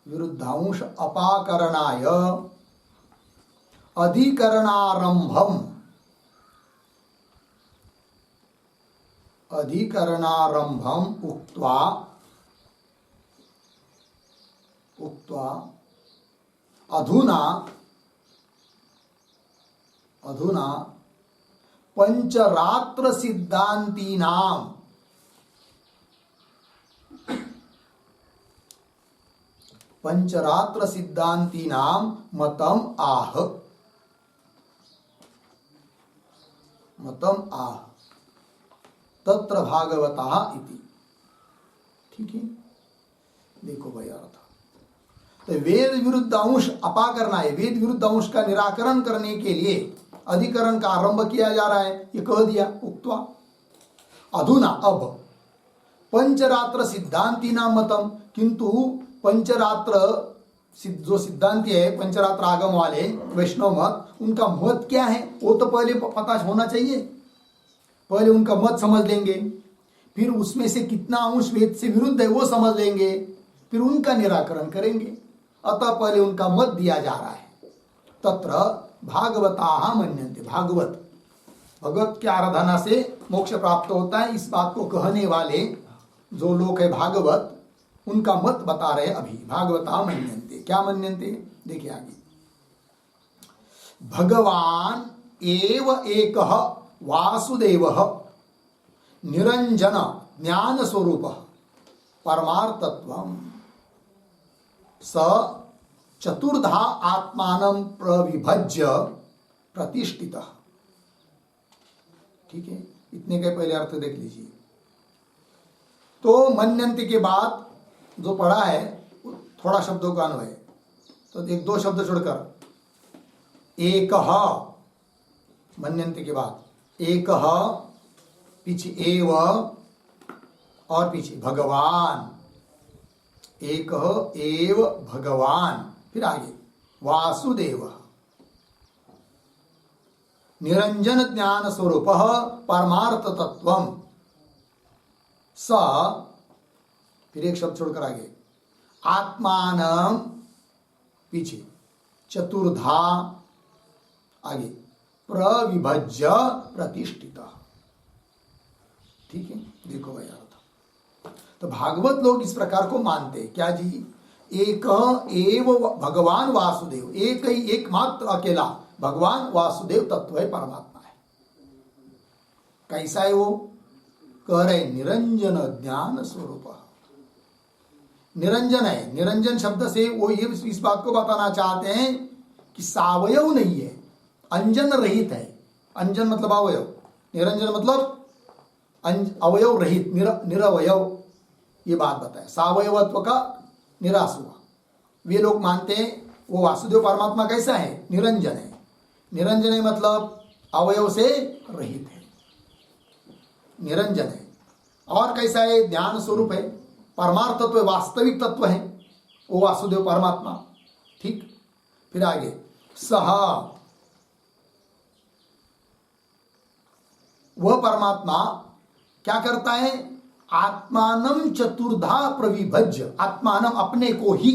विरुद्धांश अपाकरणाय अधिकरणारंभम, अधिकरणारंभम उक्त्वा, उक्त्वा अधुना, अधुना पंचरात्र सिद्धांतीनां, पंचरात्र सिद्धांतीनां मतम आह, मतम आह तत्र भागवताः इति। ठीक है, देखो भाई अर्थ, तो वेद विरुद्ध अंश अपा करना है, वेद विरुद्ध अंश का निराकरण करने के लिए अधिकरण का आरंभ किया जा रहा है, ये कह दिया उक्त्वा। अधुना अब पंचरात्र सिद्धांती नाम मतम, किंतु पंचरात्र जो सिद्धांति है, पंचरात्र आगम वाले वैष्णव मत, उनका मत क्या है वो तो पहले पता होना चाहिए, पहले उनका मत समझ लेंगे, फिर उसमें से कितना अंश वेद से विरुद्ध है वो समझ लेंगे, फिर उनका निराकरण करेंगे। अतः पहले उनका मत दिया जा रहा है। तत्र भागवताः मन्यन्ते, भागवत, भगवत की आराधना से मोक्ष प्राप्त होता है, इस बात को कहने वाले जो लोग है भागवत, उनका मत बता रहे अभी। भागवताः मन्यन्ते, क्या मन्यन्ते देखिए आगे, भगवान एव एकः वासुदेवः निरंजन ज्ञान स्वरूप परमार्थत्वम् स चतुर्धा आत्मानं प्रविभज्य प्रतिष्ठितः। ठीक है, इतने के पहले अर्थ देख लीजिए। तो मन्यन्ते के बाद जो पढ़ा है थोड़ा शब्दों का अन्वय, तो एक दो शब्द छोड़कर एकः, मन्यन्ते के बाद एकः, पीछे एव और पीछे भगवान, एक एव भगवान, फिर आगे वासुदेव, निरंजन ज्ञान स्वरूप परमार्थ तत्वम स, फिर एक शब्द छोड़कर आगे आत्मान, पीछे चतुर्धा, आगे प्रविभज्य प्रतिष्ठित। ठीक है, देखो भाई अर्थ। तो भागवत लोग इस प्रकार को मानते हैं क्या जी, एक एव भगवान वासुदेव, एक ही एकमात्र अकेला भगवान वासुदेव तत्व है, परमात्मा है। कैसा है वो, कह रहे निरंजन ज्ञान स्वरूप। निरंजन है, निरंजन शब्द से वो ये इस बात को बताना चाहते हैं कि सावयव नहीं है, अंजन रहित है। अंजन मतलब अवयव, निरंजन मतलब अवयव रहित, निरवयव, ये बात बताए। सावयवत्व का निराश हुआ। वे लोग मानते हैं वो वासुदेव परमात्मा कैसा है, निरंजन है। निरंजन है मतलब अवयव से रहित है, निरंजन है। और कैसा है, ज्ञान स्वरूप है, परमार्थ तत्व, वास्तविक तत्व है वो वासुदेव परमात्मा। ठीक, फिर आगे सह, वह परमात्मा क्या करता है, आत्मानम चतुर्धा प्रविभज्य, आत्मानम अपने को ही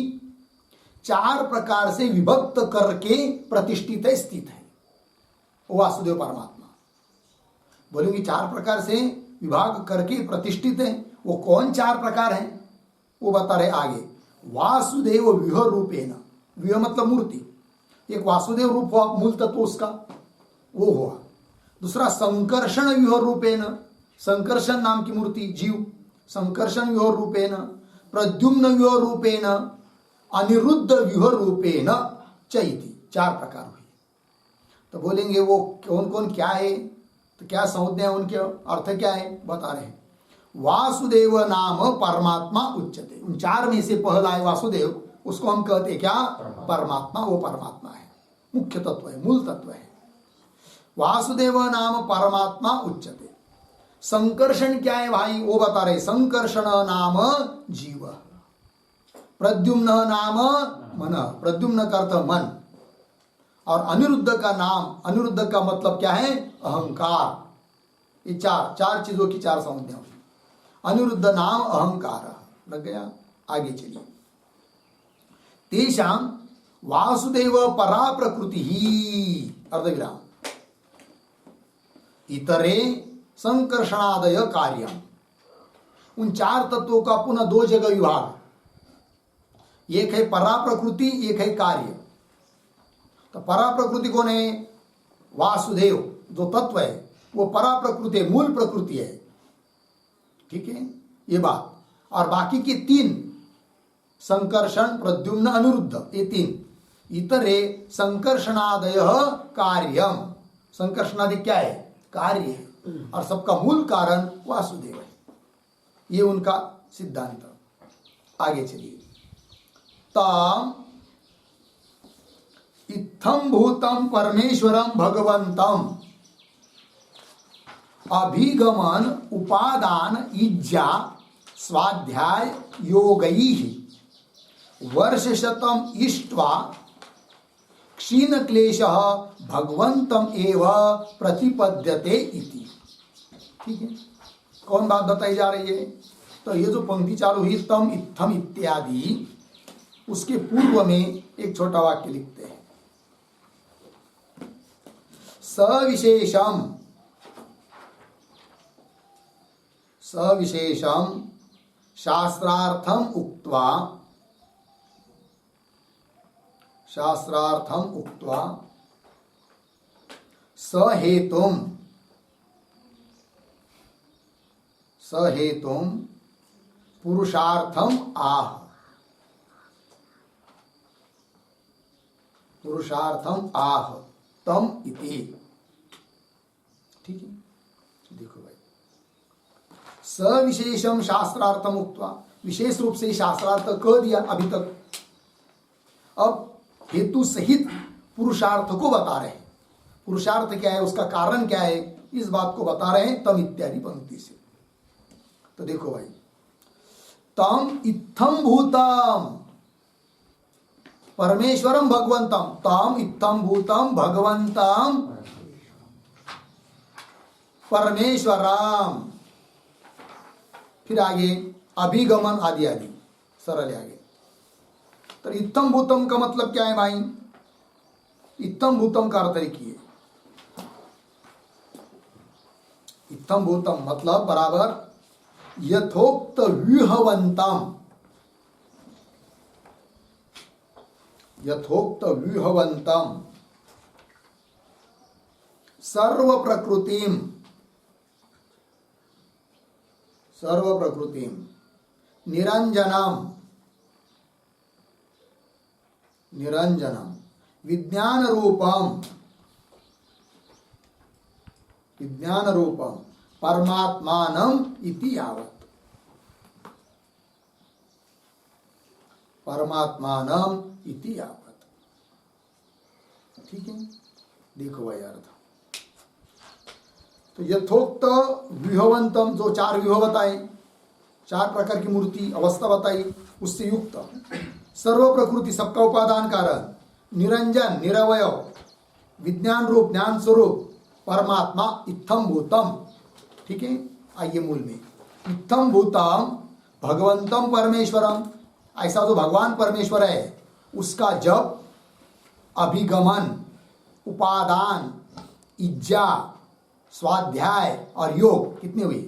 चार प्रकार से विभक्त करके प्रतिष्ठित है, स्थित है वो वासुदेव परमात्मा। बोलेंगे चार प्रकार से विभाग करके प्रतिष्ठित है, वो कौन चार प्रकार हैं वो बता रहे आगे। वासुदेव व्यूह रूपेण, व्यूह मतलब मूर्ति, एक वासुदेव रूप हुआ मूल तत्व उसका, वो हुआ। दूसरा संकर्षण व्यूह रूपेण, संकर्षण नाम की मूर्ति जीव, संकर्षण व्यूह रूपेण, प्रद्युम्न व्यूह रूपेण, अनिरुद्ध व्यूह रूपेण चैति, चार प्रकार हुए। तो बोलेंगे वो कौन कौन क्या है, तो क्या संज्ञा है, उनके अर्थ क्या है बता रहे हैं। वासुदेव नाम परमात्मा उच्चते, उन चार में से पहला है वासुदेव, उसको हम कहते क्या, परमात्मा। वो परमात्मा है, मुख्य तत्व है, मूल तत्व है। वासुदेव नाम परमात्मा उच्चते। संकर्षण क्या है भाई, वो बता रहे, संकर्षण नाम जीव, प्रद्युम्न नाम मन, प्रद्युम्न का अर्थ मन, और अनिरुद्ध का नाम, अनिरुद्ध का मतलब क्या है, अहंकार। ये चार चीजों की चार संज्ञा हुई। अनिरुद्ध नाम अहंकार, लग गया। आगे चलिए, तेषाम वासुदेव परा प्रकृति ही, अर्धविराम, इतरे संकर्षणादय कार्य। उन चार तत्वों का पुनः दो जगह विभाग, एक है परा प्रकृति, एक है कार्य। तो परा प्रकृति कौन है, वासुदेव जो तत्व है वो परा प्रकृति है, मूल प्रकृति है। ठीक है, ये बात। और बाकी की तीन, संकर्षण, प्रद्युम्न, अनिरुद्ध, ये तीन। इतरे संकर्षणादय कार्यम, संकर्षणादि क्या है, कार्य है, और सबका मूल कारण वासुदेव है। ये उनका सिद्धांत। आगे चलिए, तम इत्थम भूतम परमेश्वरम भगवंतम अभिगमन उपादान इज्जा स्वाध्याय योगैः वर्षशतम इष्ट्वा क्षीण क्लेशः भगवंतम एव प्रतिपद्यते इति। ठीक है, कौन बात बताई जा रही है, तो ये जो पंक्ति चालू हुई तम इत्थम इत्यादि, उसके पूर्व में एक छोटा वाक्य लिखते हैं, सविशेषम, सविशेषम शास्त्रार्थम उक्त्वा, शास्त्रार्थम उक्त्वा सहेतुम, सहेतुम पुरुषार्थम आह, पुरुषार्थम आह तम इति। ठीक है, देखो भाई, सविशेषम शास्त्रार्थम उक्त्वा, विशेष रूप से शास्त्रार्थ कह दिया अभी तक। अब हेतु सहित पुरुषार्थ को बता रहे हैं। पुरुषार्थ क्या है, उसका कारण क्या है, इस बात को बता रहे हैं तम इत्यादि पंक्ति से। तो देखो भाई, तम इत्थम भूतम परमेश्वरम भगवंतम, तम इत्थम भूतम भगवंतम परमेश्वरम। फिर आगे अभिगमन आदि आदि सरल आगे। तो इत्थम भूतम का मतलब क्या है भाई? इत्थम भूतम का अर्थ लिखिए। इत्थम भूतम मतलब बराबर यथोक्त व्यूहवंतम, यथोक्त व्यूहवंतम सर्व प्रकृतिम, सर्व प्रकृतिम निरंजनम, निरंजनम विज्ञान रूपम, विज्ञान रूपम परमात्मानम इति यावत्, परमात्मानम इति यावत्। ठीक है, देखो भाई अर्थ। तो यथोक्त विभवंतम, जो चार विभव बताए, चार प्रकार की मूर्ति अवस्था बताई, उससे युक्त सर्व प्रकृति सबका उपादान कारण, निरंजन निरवय विज्ञान रूप ज्ञान स्वरूप परमात्मा इत्थम भूतम। ठीक है, आइए मूल में। इत्थम भूतम भगवंतम परमेश्वरम, ऐसा जो भगवान परमेश्वर है उसका जब अभिगमन, उपादान, इज्जा, स्वाध्याय और योग कितने हुए?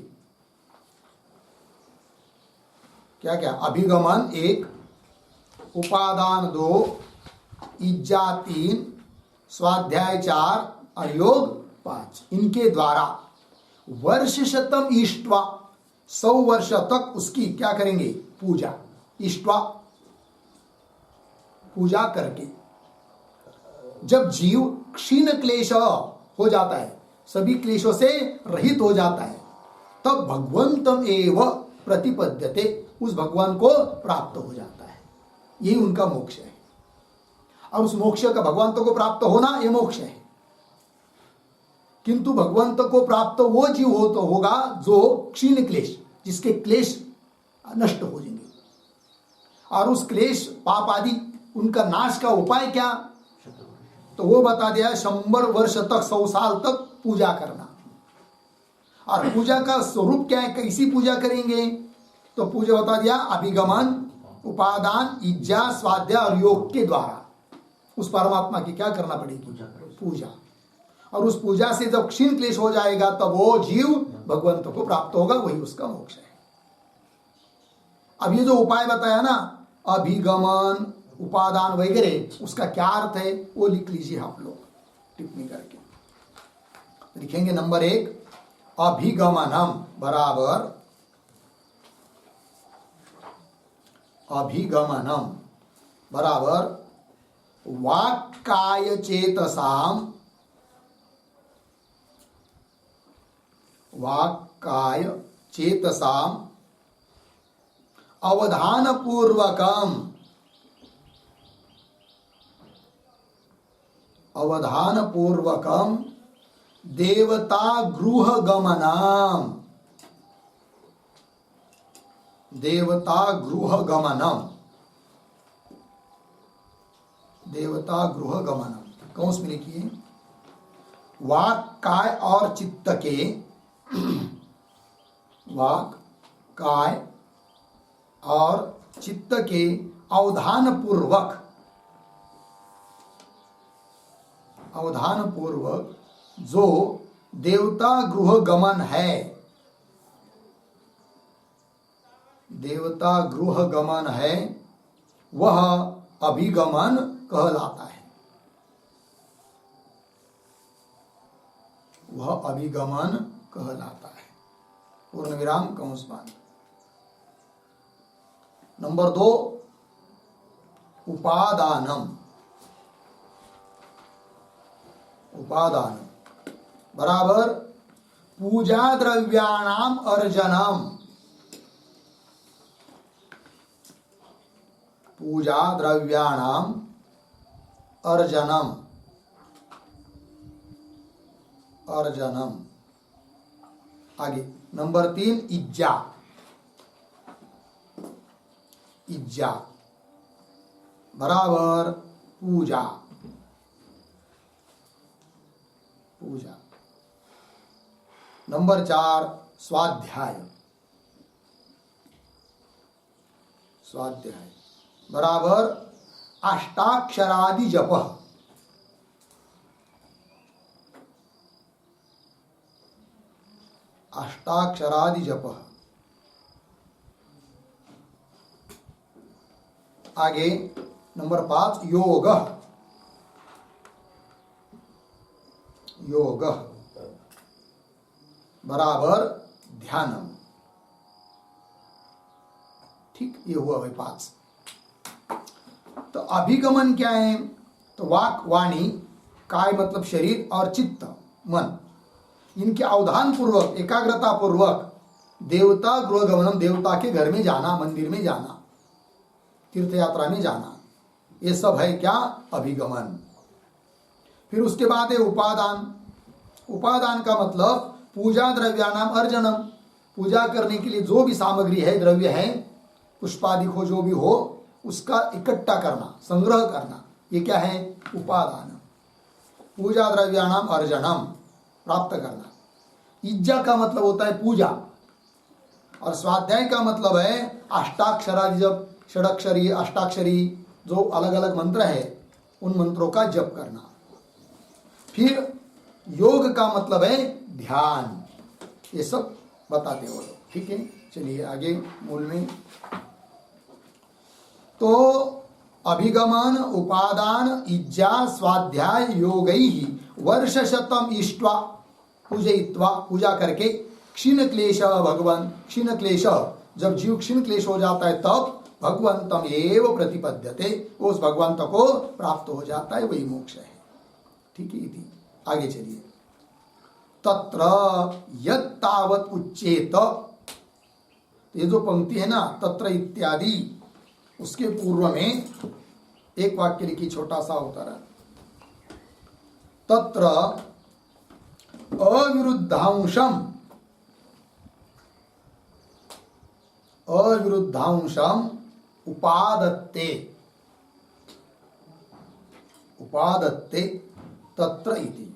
क्या क्या? अभिगमन 1, उपादान 2, इज्जा 3, स्वाध्याय 4 और योग 5। इनके द्वारा वर्ष शतम इष्ट्वा, 100 वर्ष तक उसकी क्या करेंगे? पूजा। इष्ट्वा पूजा करके जब जीव क्षीण क्लेश हो जाता है, सभी क्लेशों से रहित हो जाता है, तब भगवंतम एव प्रतिपद्यते, उस भगवान को प्राप्त हो जाता है। यही उनका मोक्ष है। और उस मोक्ष का भगवंत को प्राप्त होना यह मोक्ष है। किंतु भगवंत को प्राप्त वो जीव हो तो होगा जो क्षीण क्लेश, जिसके क्लेश नष्ट हो जाएंगे। और उस क्लेश पाप आदि उनका नाश का उपाय क्या? तो वो बता दिया 100 वर्ष तक, 100 साल तक पूजा करना। और पूजा का स्वरूप क्या है, कैसी पूजा करेंगे? तो पूजा बता दिया अभिगमन, उपादान, इज्जा, स्वाध्याय और योग के द्वारा उस परमात्मा की क्या करना पड़ेगी? पूजा। और उस पूजा से जब क्षीण क्लेश हो जाएगा तब वो जीव भगवंत को प्राप्त होगा, वही उसका मोक्ष है। अब ये जो उपाय बताया ना, अभिगमन, उपादान वगैरह, उसका क्या अर्थ है वो लिख लीजिए आप लोग टिप्पणी करके। लिखेंगे नंबर 1, अभिगमनम बराबर अभिगमनम बराबर वाक्काय चेतसाम, वाक्काय चेतसाम अवधान पूर्वकम, अवधान पूर्वकम देवता गृह गमनम, देवता गृह गमनम, देवता गृह गमनम। कौन में लिखिए? वाक, काय और चित्त के, वाक, काय और चित्त के अवधान पूर्वक, अवधान पूर्वक जो देवता गृह गमन है, देवता गृह गमन है, वह अभिगमन कहलाता है। वह अभिगमन कहलाता है। पूर्ण विराम कंस बंद। नंबर 2, उपादानम, उपादान बराबर पूजा द्रव्याणाम अर्जनम, पूजा द्रव्याणाम अर्जनम, अर्जनम आगे नंबर 3 इज्जा। इज्जा बराबर पूजा। पूजा। नंबर 4 स्वाध्याय। स्वाध्याय बराबर अष्टाक्षरादि जप। अष्टाक्षरादि जप। आगे नंबर 5 योग। योग बराबर ध्यानम। ठीक, ये हुआ भाई 5। तो अभिगमन क्या है? तो वाक, वाणी, काय मतलब शरीर और चित्त मन, इनके अवधान पूर्वक एकाग्रता पूर्वक देवता गृह गमनम, देवता के घर में जाना, मंदिर में जाना, तीर्थ यात्रा में जाना, ये सब है क्या? अभिगमन। फिर उसके बाद है उपादान। उपादान का मतलब पूजा द्रव्यानाम अर्जनम, पूजा करने के लिए जो भी सामग्री है, द्रव्य है, पुष्पादि हो, जो भी हो, उसका इकट्ठा करना, संग्रह करना, ये क्या है? उपादान। पूजा द्रव्यानाम अर्जनम, प्राप्त करना। इज्जा का मतलब होता है पूजा, और स्वाध्याय का मतलब है अष्टाक्षरादि जप, षडाक्षरी, अष्टाक्षरी, जो अलग अलग मंत्र है, उन मंत्रों का जप करना। फिर योग का मतलब है ध्यान। ये सब बताते हो लोग, ठीक है। चलिए आगे मूल में। तो अभिगमन, उपादान, इज्जा, स्वाध्याय, योगैहि वर्षशतम इष्ट्वा पूजयित्वा, पूजा करके, क्षीण क्लेश भगवान, क्षीण क्लेश, जब जीव क्षीण क्लेश हो जाता है तब भगवंतम एव प्रतिपद्यते, उस भगवंत को प्राप्त हो जाता है, वही मोक्ष है। ठीक है। आगे चलिए। तत्र यत्तावत् उच्चेत, ये जो पंक्ति है ना, तत्र इत्यादि, उसके पूर्व में एक वाक्य लिखी, छोटा सा उत्तर। तत्र अविरुद्धांशम, अविरुद्धांशम उपादत्ते, उपादत्ते तत्र इति।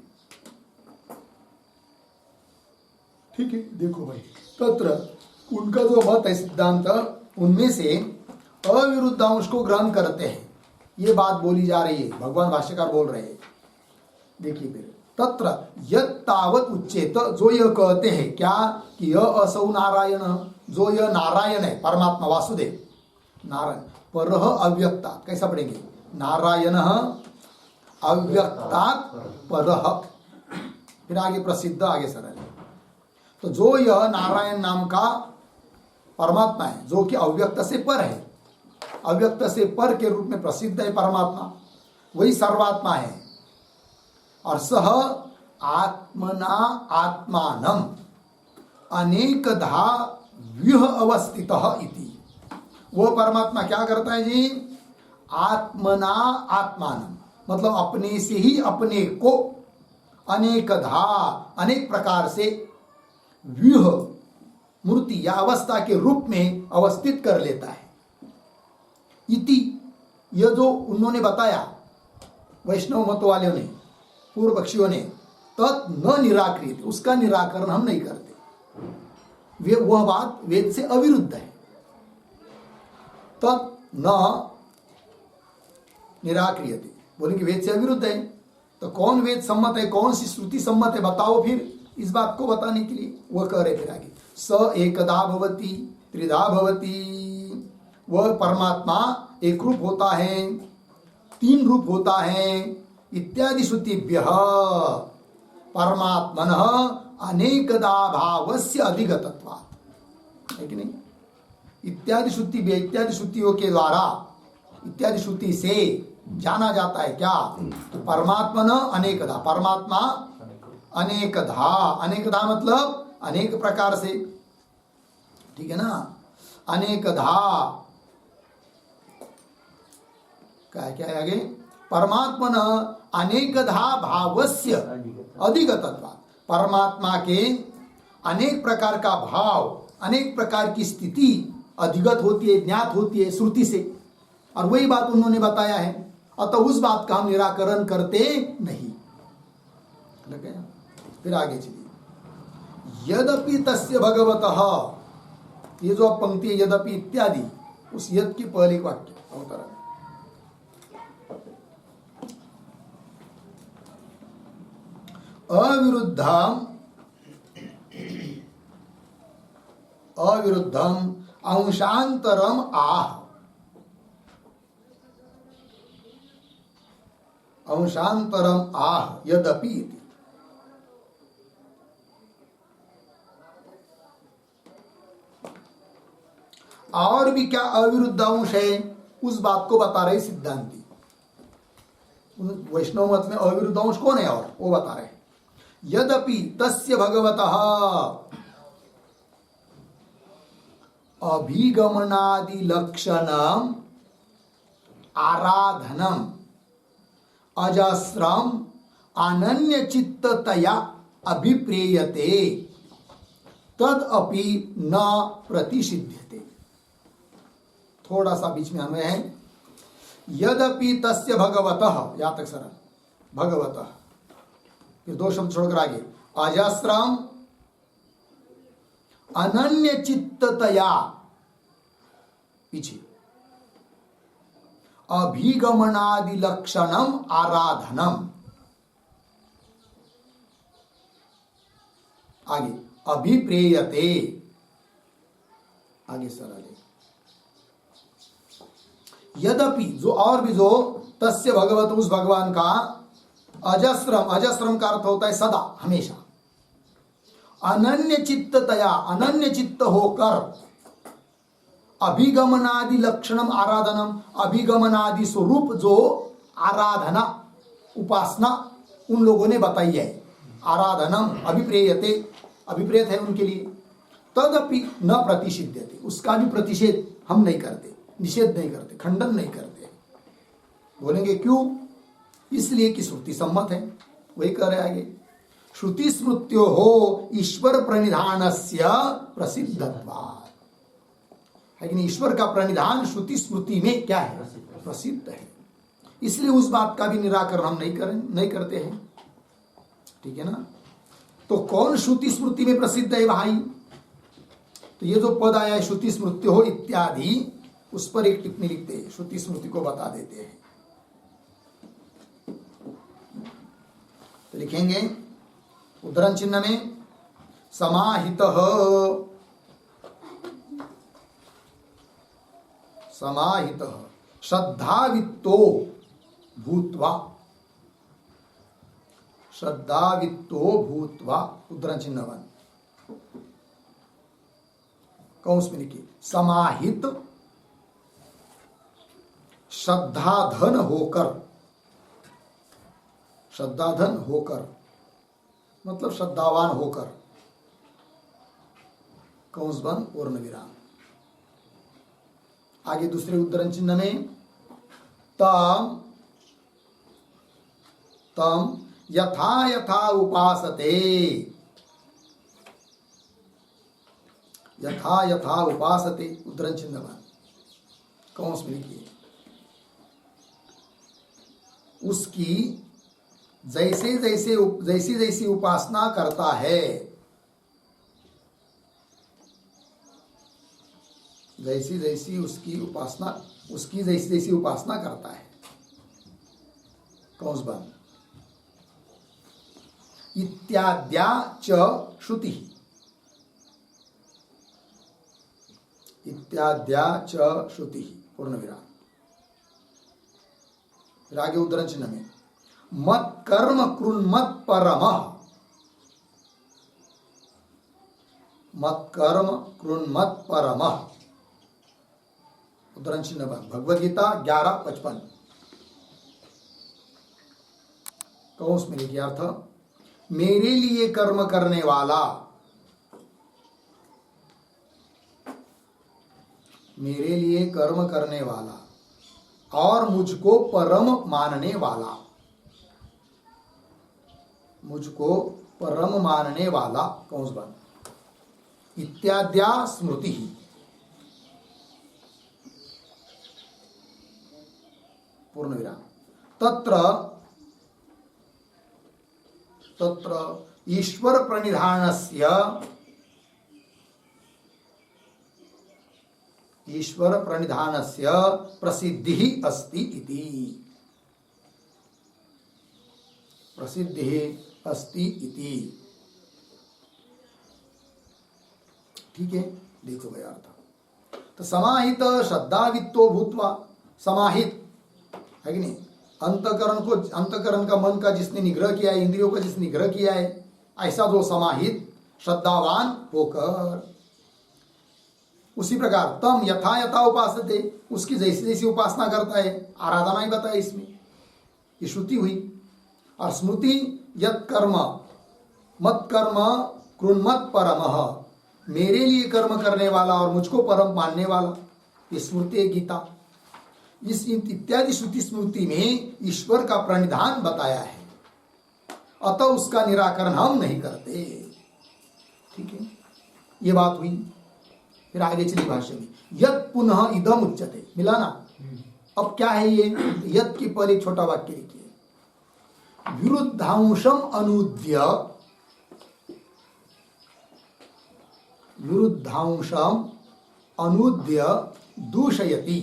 ठीक है, देखो भाई, तत्र उनका जो मत है, सिद्धांत, उनमें से अविरुद्धांश को ग्रहण करते हैं, ये बात बोली जा रही है, भगवान भाष्यकार बोल रहे हैं। देखिए फिर, तत्र यत्तावत् उच्चेत, जो यह कहते हैं क्या कि यह असौ नारायण, जो यह नारायण है, परमात्मा वासुदेव नारायण, परह अव्यक्तात्, कैसा पढ़ेंगे? नारायण अव्यक्तात् परह। फिर आगे प्रसिद्ध, आगे सरल। तो जो यह नारायण नाम का परमात्मा है, जो कि अव्यक्त से पर है, अव्यक्त से पर के रूप में प्रसिद्ध है परमात्मा, वही सर्वात्मा है। और सह आत्मना आत्मानम अनेकधा व्यूह अवस्थितः इति, वो परमात्मा क्या करता है जी? आत्मना आत्मानम, मतलब अपने से ही अपने को, अनेकधा, अनेक प्रकार से, व्यूह मूर्ति या अवस्था के रूप में अवस्थित कर लेता है। इति, यह जो उन्होंने बताया वैष्णव मत वालों ने, पूर्व पक्षियों ने, तत् न निराकृत, उसका निराकरण हम नहीं करते। वे वह बात वेद से अविरुद्ध है, तत् न निराक्रियते, बोलेंगे वेद से अविरुद्ध है। तो कौन वेद सम्मत है, कौन सी श्रुति सम्मत है, बताओ फिर। इस बात को बताने के लिए वह कह रहे फिर आगे, स एकदा भवति त्रिधा भवति, वह परमात्मा एक रूप होता है, तीन रूप होता है, इत्यादि श्रुतिभ्यः परमात्मनः अनेकदा भावस्य अधिगतत्वात्, है कि नहीं? इत्यादि श्रुति, इत्यादि श्रुतियों के द्वारा, इत्यादि श्रुति से जाना जाता है क्या? तो परमात्मन अनेकदा, परमात्मा अनेकधा, अनेकधा मतलब अनेक प्रकार से, ठीक है ना? अनेकधा क्या है आगे? परमात्मन अनेकधा भावस्य अधिगतत्वात्, परमात्मा के अनेक प्रकार का भाव, अनेक प्रकार की स्थिति अधिगत होती है, ज्ञात होती है श्रुति से, और वही बात उन्होंने बताया है। अतः उस बात का हम निराकरण करते नहीं। लग गया? फिर आगे चलिए। यद्यपि तस्य भगवतः, ये जो अब पंक्ति है यद्यपि इत्यादि, उस यद की पहले वाक्य अवतरण, अविरुद्धम अविरुद्धम अंशांतरम आह, अंशांतरम आह यद्यपि इति। और भी क्या अविरुद्ध अंश है, उस बात को बता रहे सिद्धांती। वैष्णव मत में अविरुद्ध अंश कौन है, और वो बता रहे हैं। यद्यपि तस्य भगवतः अभिगमनादि लक्षणम आराधनम अजस्रम अनन्य चित्ततया अभिप्रेयते तदपि न प्रतिषिध्यते। थोड़ा सा बीच में हमें है, यद्यपि तस्य भगवतः, यहां तक सरल, भगवतः, फिर दो शब्द छोड़कर आगे, अजस्रम अनन्य चित्ततया, पीछे अभिगमनादि लक्षणम आराधनम, आगे अभिप्रेयते, आगे सरल है। यद्यपि, जो और भी, जो तस्य भगवत, उस भगवान का, अजस्रम, अजस्रम का अर्थ होता है सदा, हमेशा, अनन्य चित्ततया, अनन्य चित्त होकर, अभिगमनादि लक्षणम आराधनम, अभिगमनादि स्वरूप जो आराधना, उपासना उन लोगों ने बताई है, आराधनम अभिप्रेयते, अभिप्रेत है उनके लिए, तदपि न प्रतिषिध्यते, उसका भी प्रतिषेध हम नहीं करते, निषेध नहीं करते, खंडन नहीं करते। बोलेंगे क्यों? इसलिए कि श्रुति सम्मत है। वही कह रहे आगे, श्रुति स्मृत्यो हो ईश्वर प्रणिधानस्य प्रसिद्धत्वात्, है कि नहीं? ईश्वर का प्रणिधान श्रुति स्मृति में क्या है? प्रसिद्ध है। इसलिए उस बात का भी निराकरण हम नहीं करते हैं। ठीक है ना? तो कौन श्रुति स्मृति में प्रसिद्ध है भाई? तो ये जो पद आया है श्रुति स्मृत्यो हो इत्यादि, उस पर एक टिप्पणी लिखते हैं, श्रुति स्मृति को बता देते हैं। तो लिखेंगे उद्धरण चिन्ह में, समाहितः, समाहितः श्रद्धावित्तो भूत्वा, श्रद्धावित्तो भूत्वा, उद्धरण चिन्ह 1, कौंस में लिखिए, समाहित श्रद्धाधन होकर, श्रद्धाधन होकर मतलब श्रद्धावान होकर, कौंस बंद पूर्ण विराम। आगे दूसरे उद्धरण चिन्ह में, तम तम यथा यथा उपासते, यथा यथा उपासते, उद्धरण चिन्ह बंद, कौंस में लिखिए, उसकी जैसे जैसे जैसी जैसी उपासना करता है, जैसी जैसी उसकी उपासना, उसकी जैसी जैसी उपासना करता है, कौंस बंद, इत्याद्या च श्रुति, इत्याद्या च श्रुति, पूर्ण विराम। फिर आगे उद्धरण चिन्ह में, मत कर्म कृन्मत परमः, मत कर्म कृन्मत परमः, उद्धरण चिन्ह बंद, भगवद गीता 11:55, कौंस में लिखिए अर्थ, मेरे लिए कर्म करने वाला, मेरे लिए कर्म करने वाला और मुझको परम मानने वाला, मुझको परम मानने वाला, कौंस बंद, इत्याद्या स्मृति पूर्ण विराम तत्र तत्र ईश्वर प्रणिधानस्य प्रसिद्धिः अस्ति इति प्रसिद्धिः अस्ति इति। ठीक है, देखो भाई अर्थ। तो समाहित श्रद्धावित्तो भूत्वा, समाहित है कि नहीं, अंतकरण का मन का जिसने निग्रह किया है, इंद्रियों का जिसने निग्रह किया है, ऐसा जो समाहित श्रद्धावान होकर, उसी प्रकार तम यथा यथा उपासते, उसकी जैसी जैसी उपासना करता है, आराधना ही बताया इसमें, ये श्रुति हुई। और स्मृति यत कर्म मत कर्म कृन्मत परमः, मेरे लिए कर्म करने वाला और मुझको परम मानने वाला, ये स्मृति है गीता। इस इत्यादि श्रुति स्मृति में ईश्वर का प्रणिधान बताया है, अतः उसका निराकरण हम नहीं करते। ठीक है, ये बात हुई। फिर आगे चली भाष्य में, यत् पुनः इदम उच्यते, मिला ना। अब क्या है ये, यत् के पहले एक छोटा वाक्य लिखिए, विरुद्धांशम अनुद्य, विरुद्धांशम अनुद्य दूषयति,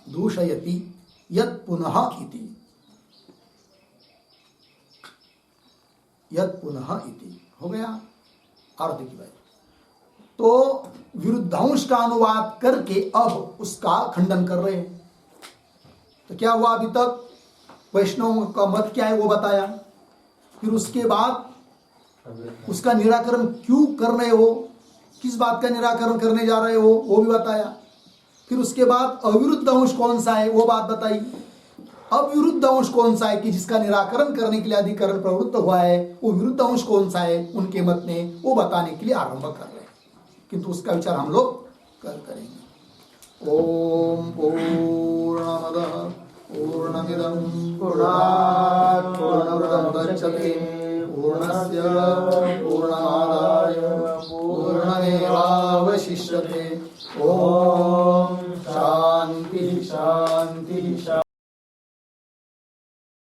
दूषयति यत् पुनः इति, यत् पुनः इति हो गया अर्थ की बात। तो विरुद्धांश का अनुवाद करके अब उसका खंडन कर रहे हैं। तो क्या हुआ, अभी तक वैष्णव का मत क्या है वो बताया, फिर उसके बाद उसका निराकरण क्यों कर रहे हो, किस बात का निराकरण करने जा रहे हो वो भी बताया, फिर उसके बाद अविरुद्ध अंश कौन सा है वो बात बताई। अब विरुद्ध अंश कौन सा है कि जिसका निराकरण करने के लिए अधिकरण प्रवृत्त हुआ है, वो विरुद्ध अंश कौन सा है उनके मत में, वो बताने के लिए आरंभ कर रहे हैं, किंतु उसका विचार हम लोग कल करेंगे। ओम पूर्णमदः पूर्णमिदं पूर्णात् पूर्णमुदच्यते पूर्णस्य पूर्णमादाय पूर्णमेवावशिष्यते। ओम